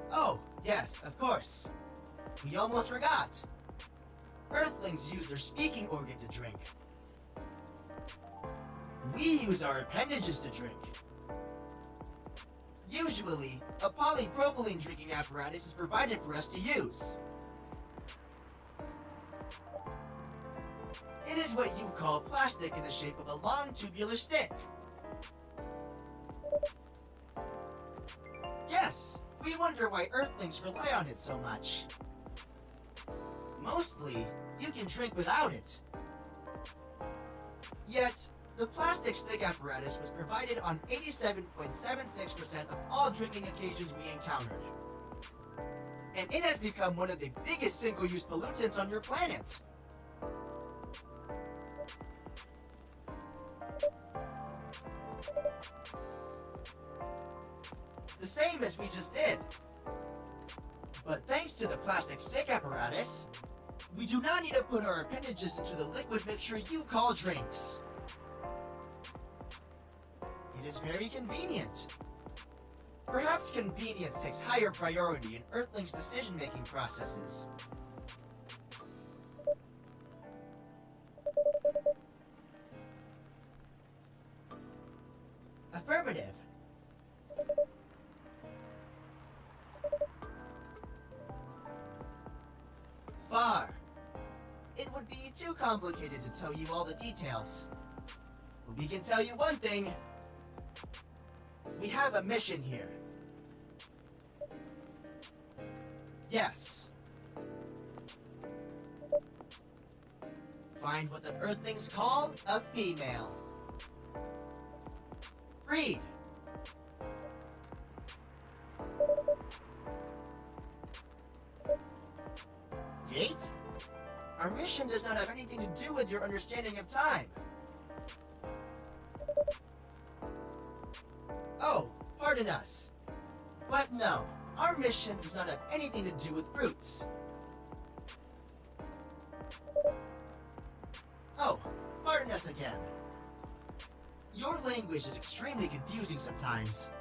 Oh, yes, of course. We almost forgot. Earthlings use their speaking organ to drink. We use our appendages to drink. Usually, a polypropylene drinking apparatus is provided for us to use. It is what you call plastic in the shape of a long tubular stick. Yes, we wonder why Earthlings rely on it so much. Mostly, you can drink without it. Yet, the plastic stick apparatus was provided on 87.76% of all drinking occasions we encountered. And it has become one of the biggest single-use pollutants on your planet. The same as we just did. But thanks to the plastic stick apparatus, we do not need to put our appendages into the liquid mixture you call drinks. It is very convenient. Perhaps convenience takes higher priority in Earthlings' decision-making processes. Affirmative. Far. It would be too complicated to tell you all the details. But we can tell you one thing. We have a mission here. Yes. Find what the Earthlings call a female. Breed. Date? Our mission does not have anything to do with your understanding of time. Oh, pardon us. But no, our mission does not have anything to do with fruits. Oh, pardon us again. Your language is extremely confusing sometimes.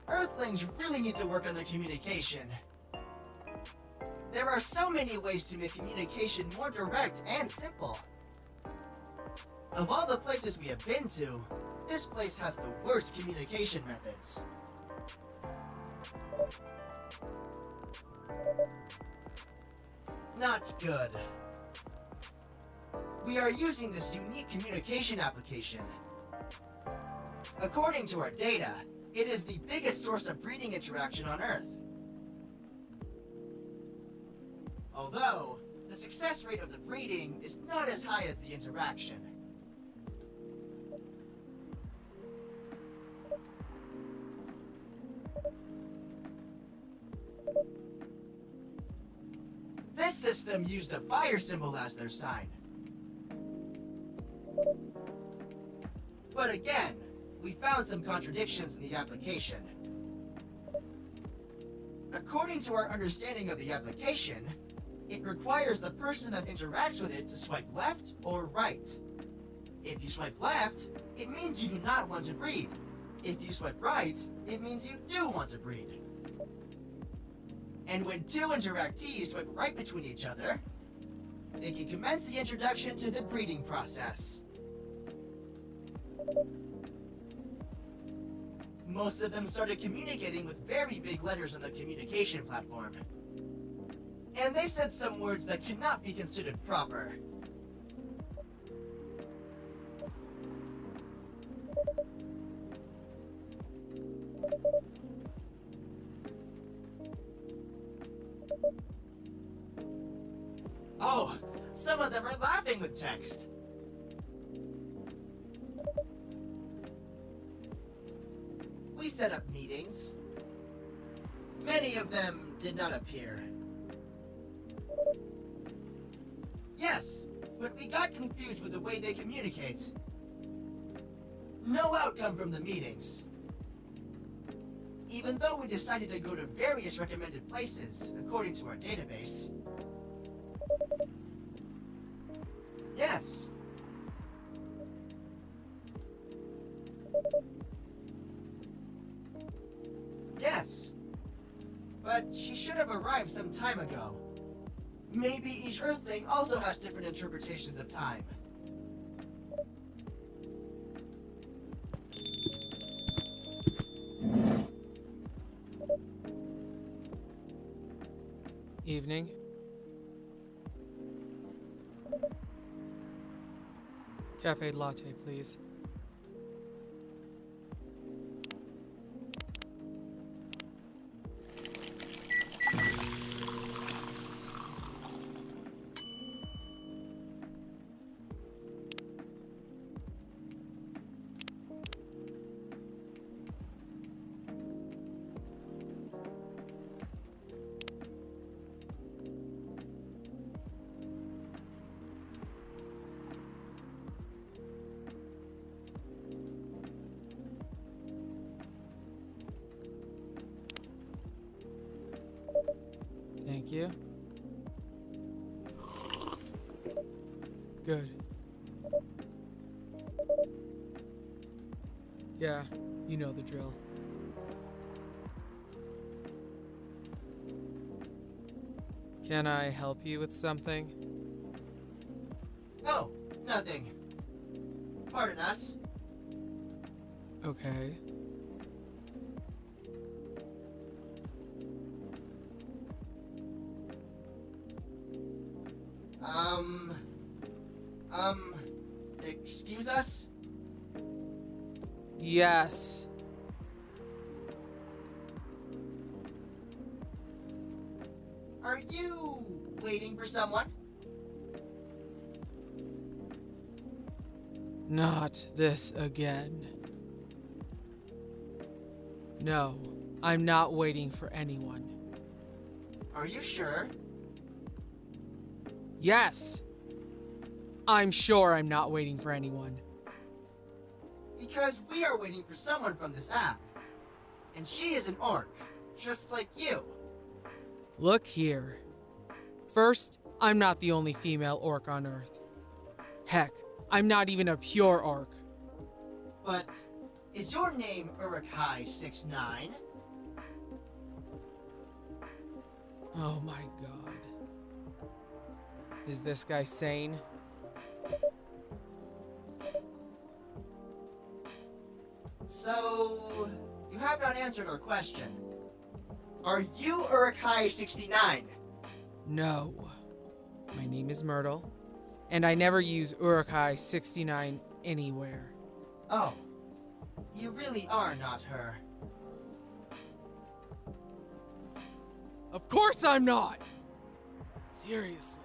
Earthlings really need to work on their communication. There are so many ways to make communication more direct and simple. Of all the places we have been to, this place has the worst communication methods. Not good. We are using this unique communication application. According to our data, it is the biggest source of breeding interaction on Earth. Although, the success rate of the breeding is not as high as the interaction. This system used a fire symbol as their sign. But again, we found some contradictions in the application. According to our understanding of the application, it requires the person that interacts with it to swipe left or right. If you swipe left, it means you do not want to breed. If you swipe right, it means you do want to breed. And when two interactees swipe right between each other, they can commence the introduction to the breeding process. Most of them started communicating with very big letters on the communication platform. And they said some words that cannot be considered proper. Oh, some of them are laughing with text. We set up meetings. Many of them did not appear. Yes, but we got confused with the way they communicate. No outcome from the meetings. Even though we decided to go to various recommended places, according to our database. Yes. Yes. But she should have arrived some time ago. Maybe each Earthling also has different interpretations of time. Evening. Cafe latte, please. Thank you. Good. Yeah, you know the drill. Can I help you with something? No, nothing. Pardon us. Okay. Excuse us? Yes. you waiting for someone? Not this again. No, I'm not waiting for anyone. Are you sure? Yes! I'm sure I'm not waiting for anyone. Because we are waiting for someone from this app. And she is an orc, just like you. Look here. First, I'm not the only female orc on Earth. Heck, I'm not even a pure orc. But is your name Uruk-hai 69? Oh my god. Is this guy sane? So, you have not answered our question. Are you Uruk-hai 69? No. My name is Myrtle, and I never use Uruk-hai 69 anywhere. Oh, you really are not her. Of course I'm not! Seriously,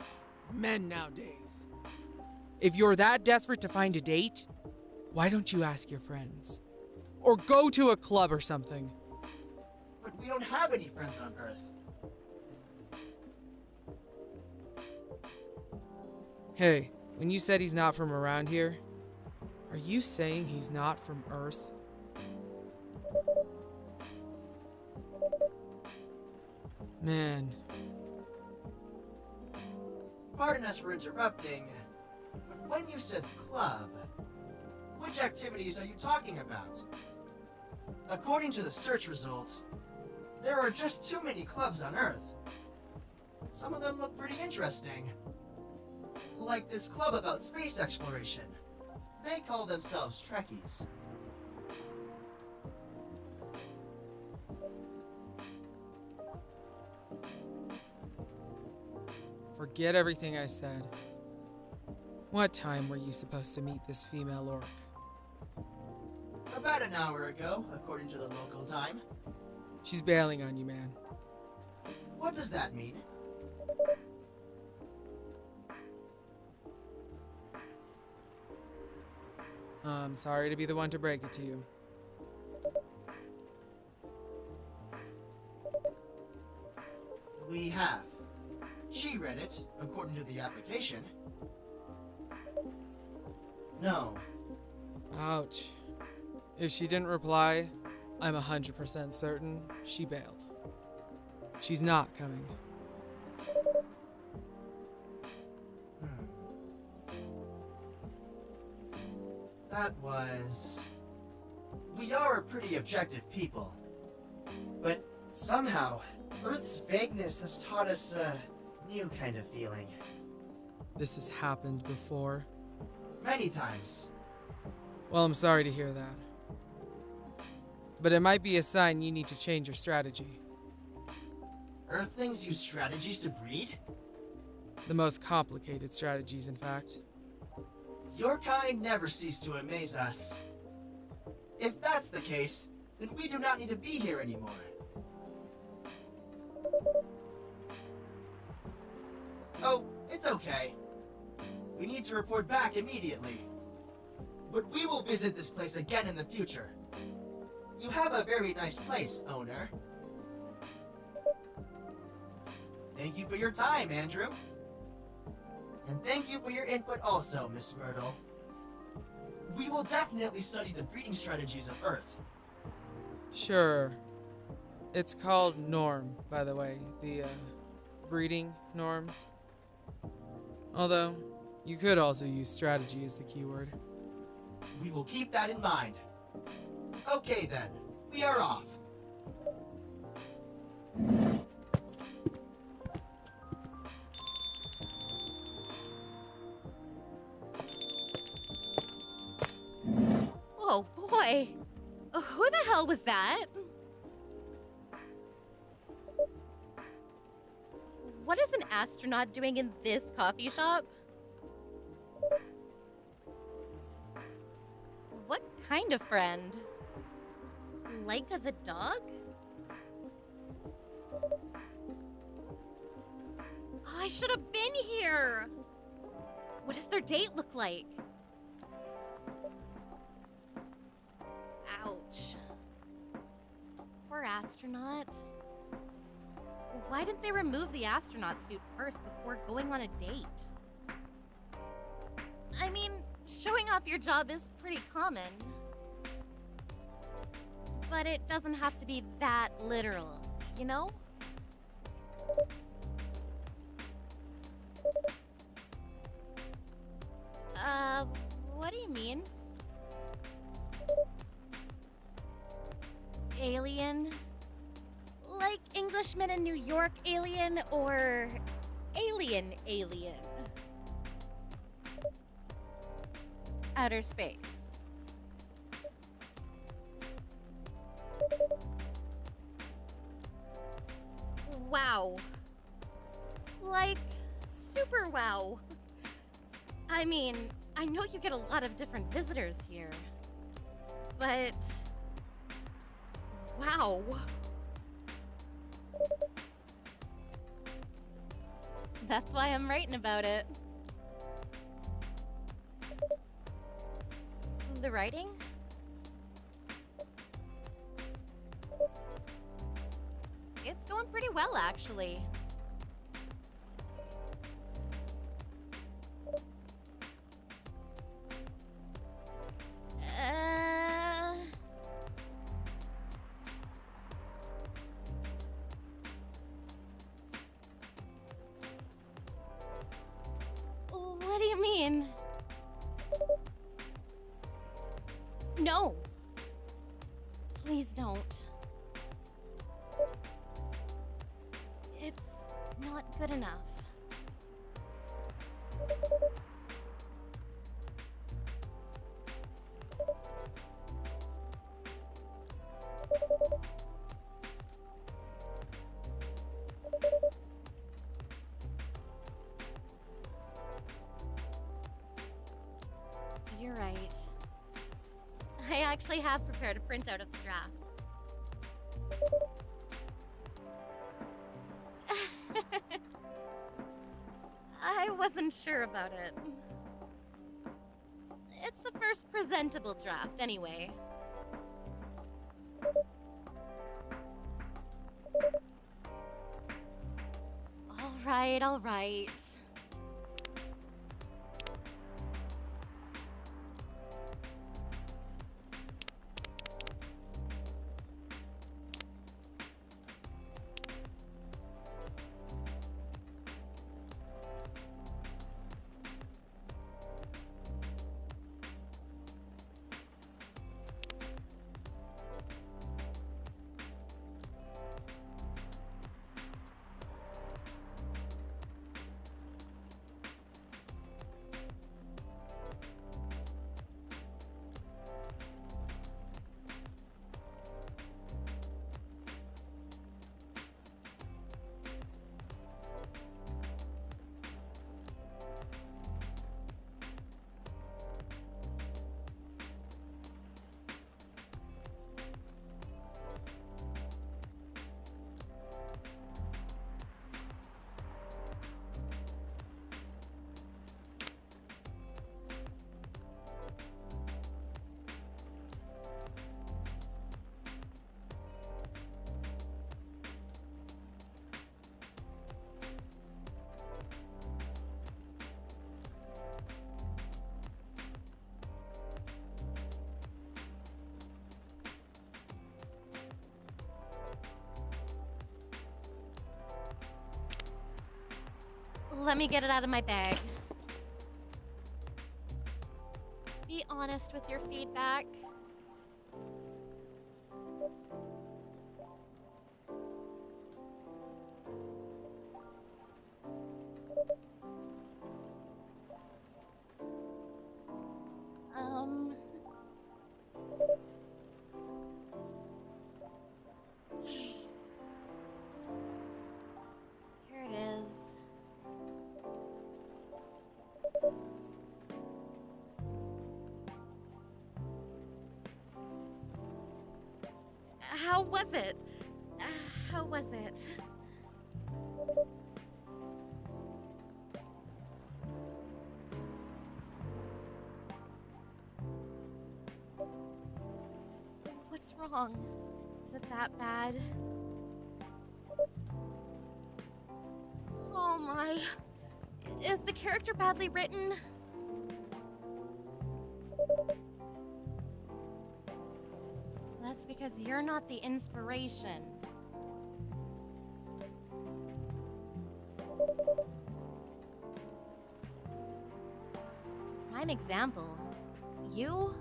men nowadays. If you're that desperate to find a date, why don't you ask your friends? Or go to a club or something. But we don't have any friends on Earth. Hey, when you said he's not from around here, are you saying he's not from Earth? Man, Pardon us for interrupting, but when you said club, which activities are you talking about? According to the search results, there are just too many clubs on Earth. Some of them look pretty interesting. Like this club about space exploration. They call themselves Trekkies. forget everything I said. What time were you supposed to meet this female orc? About an hour ago, according to the local time. She's bailing on you, man. What does that mean? I'm sorry to be the one to break it to you. We have. She read it, according to the application. No. Ouch. If she didn't reply, I'm 100% certain she bailed. She's not coming. That was... We are a pretty objective people. But somehow, Earth's vagueness has taught us a new kind of feeling. This has happened before. Many times. Well, I'm sorry to hear that. But it might be a sign you need to change your strategy. Earthlings use strategies to breed? The most complicated strategies, in fact. Your kind never cease to amaze us. If that's the case, then we do not need to be here anymore. Oh, it's okay. We need to report back immediately. But we will visit this place again in the future. You have a very nice place, owner. Thank you for your time, Andrew. And thank you for your input also, Miss Myrtle. We will definitely study the breeding strategies of Earth. Sure. It's called norm, by the way. The, breeding norms. Although, you could also use strategy as the keyword. We will keep that in mind. Okay then, we are off. Oh boy! Who the hell was that? What is an astronaut doing in this coffee shop? What kind of friend? Laika the dog? Oh, I should have been here! What does their date look like? Ouch. Poor astronaut. Why didn't they remove the astronaut suit first before going on a date? I mean, showing off your job is pretty common. But it doesn't have to be that literal, you know? What do you mean? Alien? Like Englishman in New York alien or alien alien? Outer space. Wow. Like, super wow. I mean, I know you get a lot of different visitors here, but wow. That's why I'm writing about it. The writing? It's going pretty well, actually. What do you mean? No. Please don't. It's not good enough. You're right. I actually have prepared a printout of the draft. I wasn't sure about it. It's the first presentable draft, anyway. All right. Let me get it out of my bag. Be honest with your feedback. Here it is. How was it? How was it? What's wrong? Is it that bad? Oh my. Is the character badly written? That's because you're not the inspiration. Prime example. You're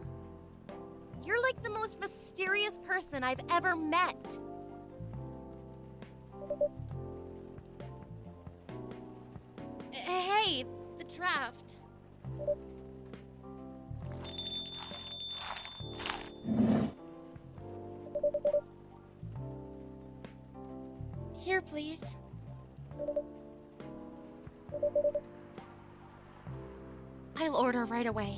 like the most mysterious person I've ever met. Hey, the draft. Here, please. I'll order right away.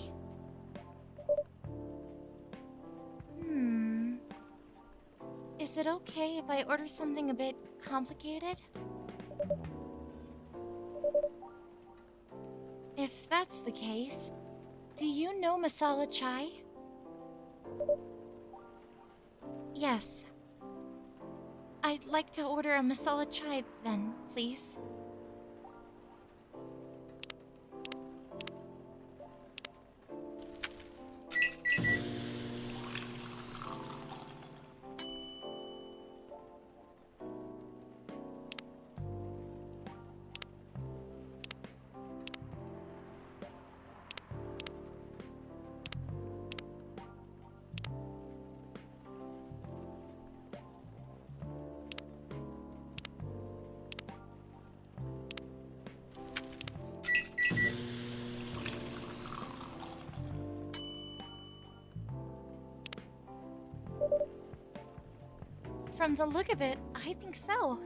Is it okay if I order something a bit complicated? If that's the case, do you know masala chai? Yes. I'd like to order a masala chai then, please. From the look of it, I think so.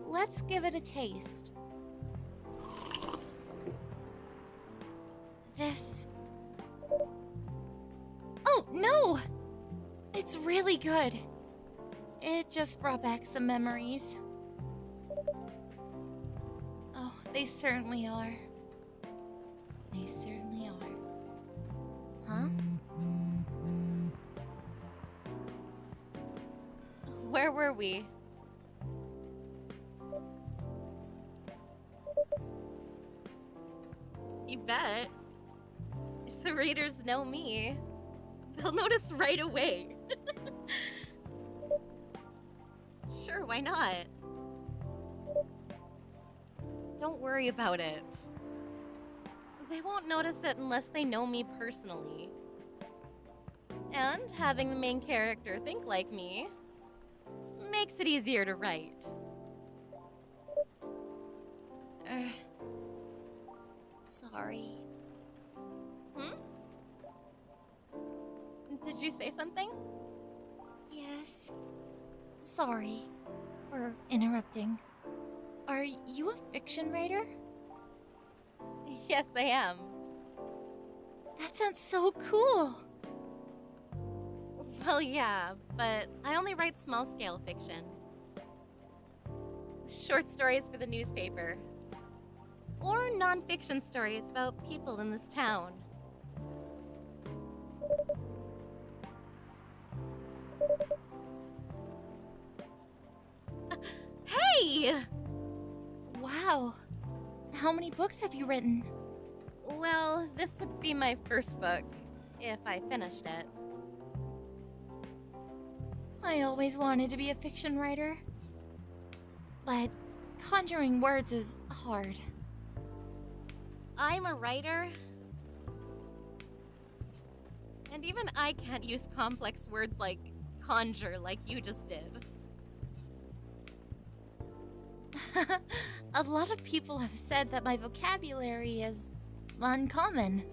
Let's give it a taste. This... Oh, no! It's really good. It just brought back some memories. Oh, they certainly are. They certainly are. Huh? Where were we? You bet. If the readers know me, they'll notice right away. Sure, why not? Don't worry about it. They won't notice it unless they know me personally. And having the main character think like me makes it easier to write. Sorry. Did you say something? Yes. Sorry for interrupting. Are you a fiction writer? Yes, I am. That sounds so cool. Well, yeah, but I only write small-scale fiction. Short stories for the newspaper. Or non-fiction stories about people in this town. Hey! Wow. How many books have you written? Well, this would be my first book, if I finished it. I always wanted to be a fiction writer. But conjuring words is hard. I'm a writer. And even I can't use complex words like conjure like you just did. A lot of people have said that my vocabulary is uncommon.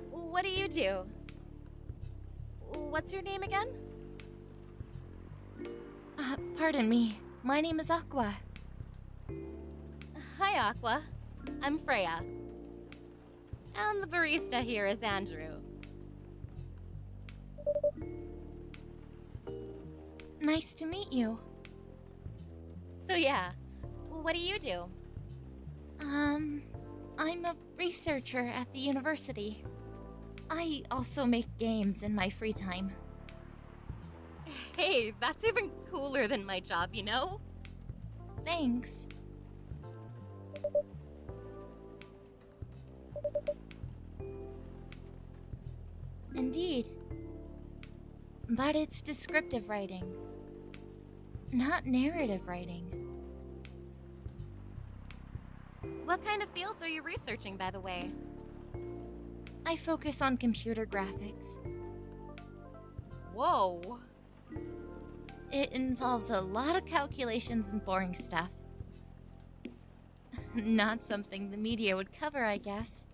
What do you do? What's your name again? Pardon me. My name is Aqua. Hi, Aqua. I'm Freya. And the barista here is Andrew. Nice to meet you. So yeah, what do you do? I'm a researcher at the university. I also make games in my free time. Hey, that's even cooler than my job, you know? Thanks. Indeed. But it's descriptive writing, not narrative writing. What kind of fields are you researching, by the way? I focus on computer graphics. Whoa. It involves a lot of calculations and boring stuff. Not something the media would cover, I guess.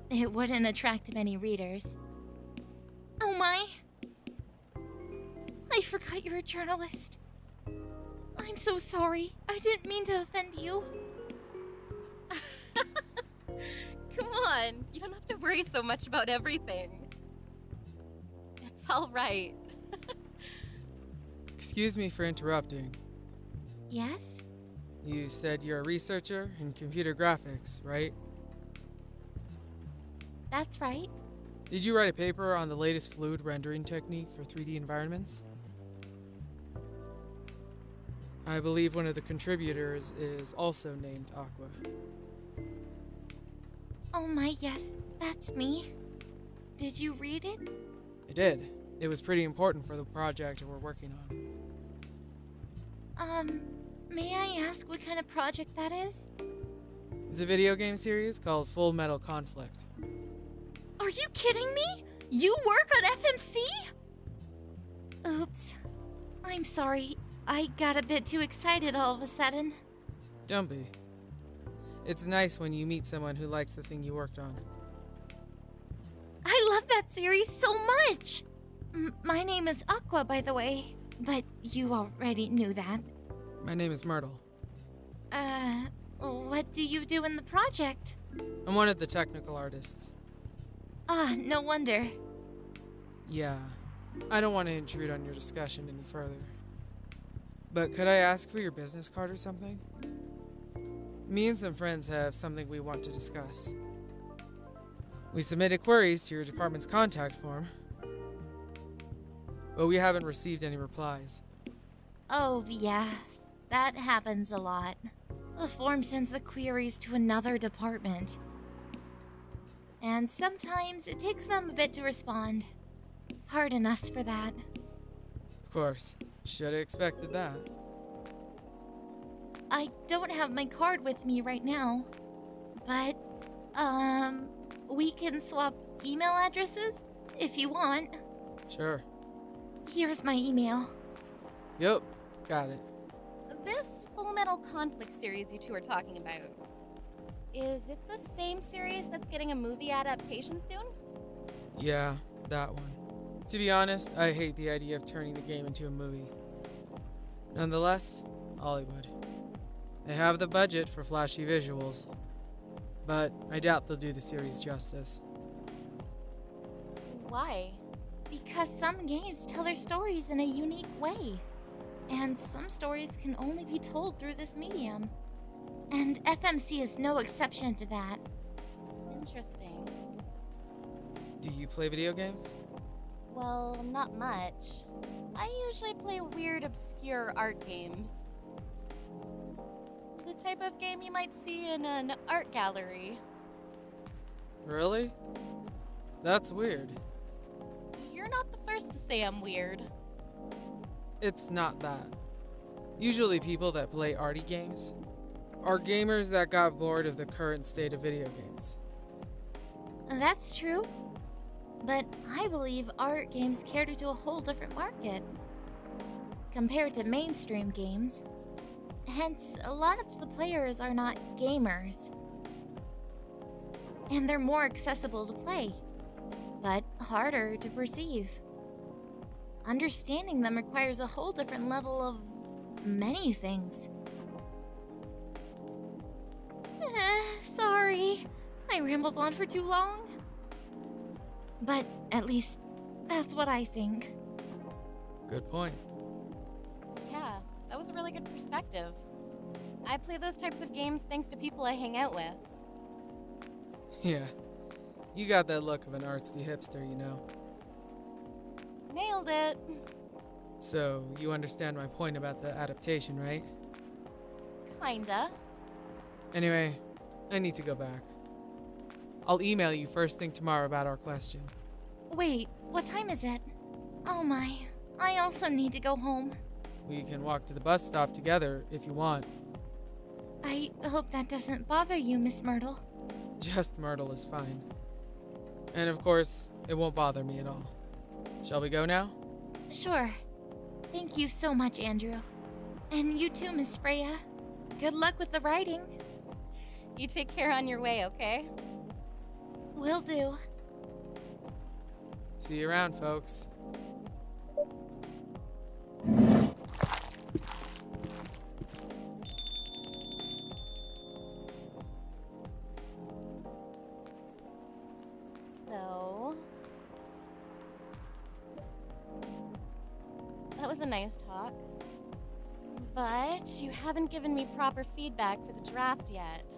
It wouldn't attract many readers. Oh my! I forgot you're a journalist. I'm so sorry. I didn't mean to offend you. Come on, you don't have to worry so much about everything. It's all right. Excuse me for interrupting. Yes? You said you're a researcher in computer graphics, right? That's right. Did you write a paper on the latest fluid rendering technique for 3D environments? I believe one of the contributors is also named Aqua. Oh my, yes, that's me. Did you read it? I did. It was pretty important for the project we're working on. May I ask what kind of project that is? It's a video game series called Full Metal Conflict. Are you kidding me? You work on FMC? Oops. I'm sorry. I got a bit too excited all of a sudden. Don't be. It's nice when you meet someone who likes the thing you worked on. I love that series so much! My name is Aqua, by the way, but you already knew that. My name is Myrtle. What do you do in the project? I'm one of the technical artists. Ah, no wonder. Yeah, I don't want to intrude on your discussion any further. But could I ask for your business card or something? Me and some friends have something we want to discuss. We submitted queries to your department's contact form, but we haven't received any replies. Oh, yes. That happens a lot. The form sends the queries to another department. And sometimes it takes them a bit to respond. Pardon us for that. Of course, should have expected that. I don't have my card with me right now, but, we can swap email addresses if you want. Sure. Here's my email. Yep, got it. This Full Metal Conflict series you two are talking about, is it the same series that's getting a movie adaptation soon? Yeah, that one. To be honest, I hate the idea of turning the game into a movie. Nonetheless, Hollywood. They have the budget for flashy visuals, but I doubt they'll do the series justice. Why? Because some games tell their stories in a unique way, and some stories can only be told through this medium. And FMC is no exception to that. Interesting. Do you play video games? Well, not much. I usually play weird, obscure art games. The type of game you might see in an art gallery. Really? That's weird. You're not the first to say I'm weird. It's not that. Usually people that play arty games are gamers that got bored of the current state of video games. That's true. But I believe art games cater to a whole different market compared to mainstream games. Hence, a lot of the players are not gamers. And they're more accessible to play, but harder to perceive. Understanding them requires a whole different level of many things. Sorry, I rambled on for too long. But at least that's what I think. Good point. Yeah, that was a really good perspective. I play those types of games thanks to people I hang out with. Yeah, You got that look of an artsy hipster, you know. Nailed it. So, you understand my point about the adaptation, right? Kinda. Anyway, I need to go back. I'll email you first thing tomorrow about our question. Wait, what time is it? Oh my, I also need to go home. We can walk to the bus stop together if you want. I hope that doesn't bother you, Miss Myrtle. Just Myrtle is fine. And of course, it won't bother me at all. Shall we go now? Sure. Thank you so much, Andrew. And you too, Miss Freya. Good luck with the writing. You take care on your way, okay? Will do. See you around, folks. So... that was a nice talk. But you haven't given me proper feedback for the draft yet.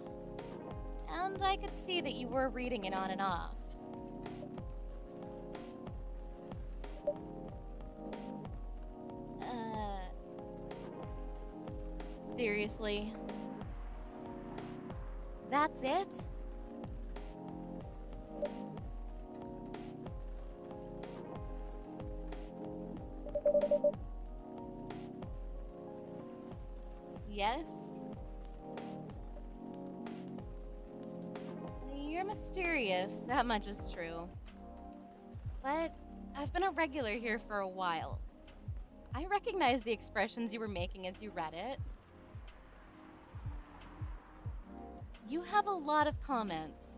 And I could see that you were reading it on and off. Seriously? That's it? Yes? You're mysterious, that much is true. But I've been a regular here for a while. I recognize the expressions you were making as you read it. You have a lot of comments,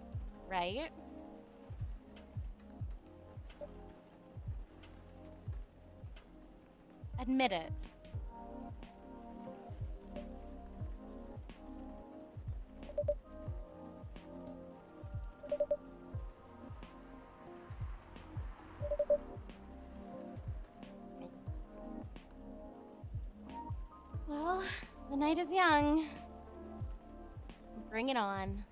right? Admit it. Well, the night is young. Bring it on.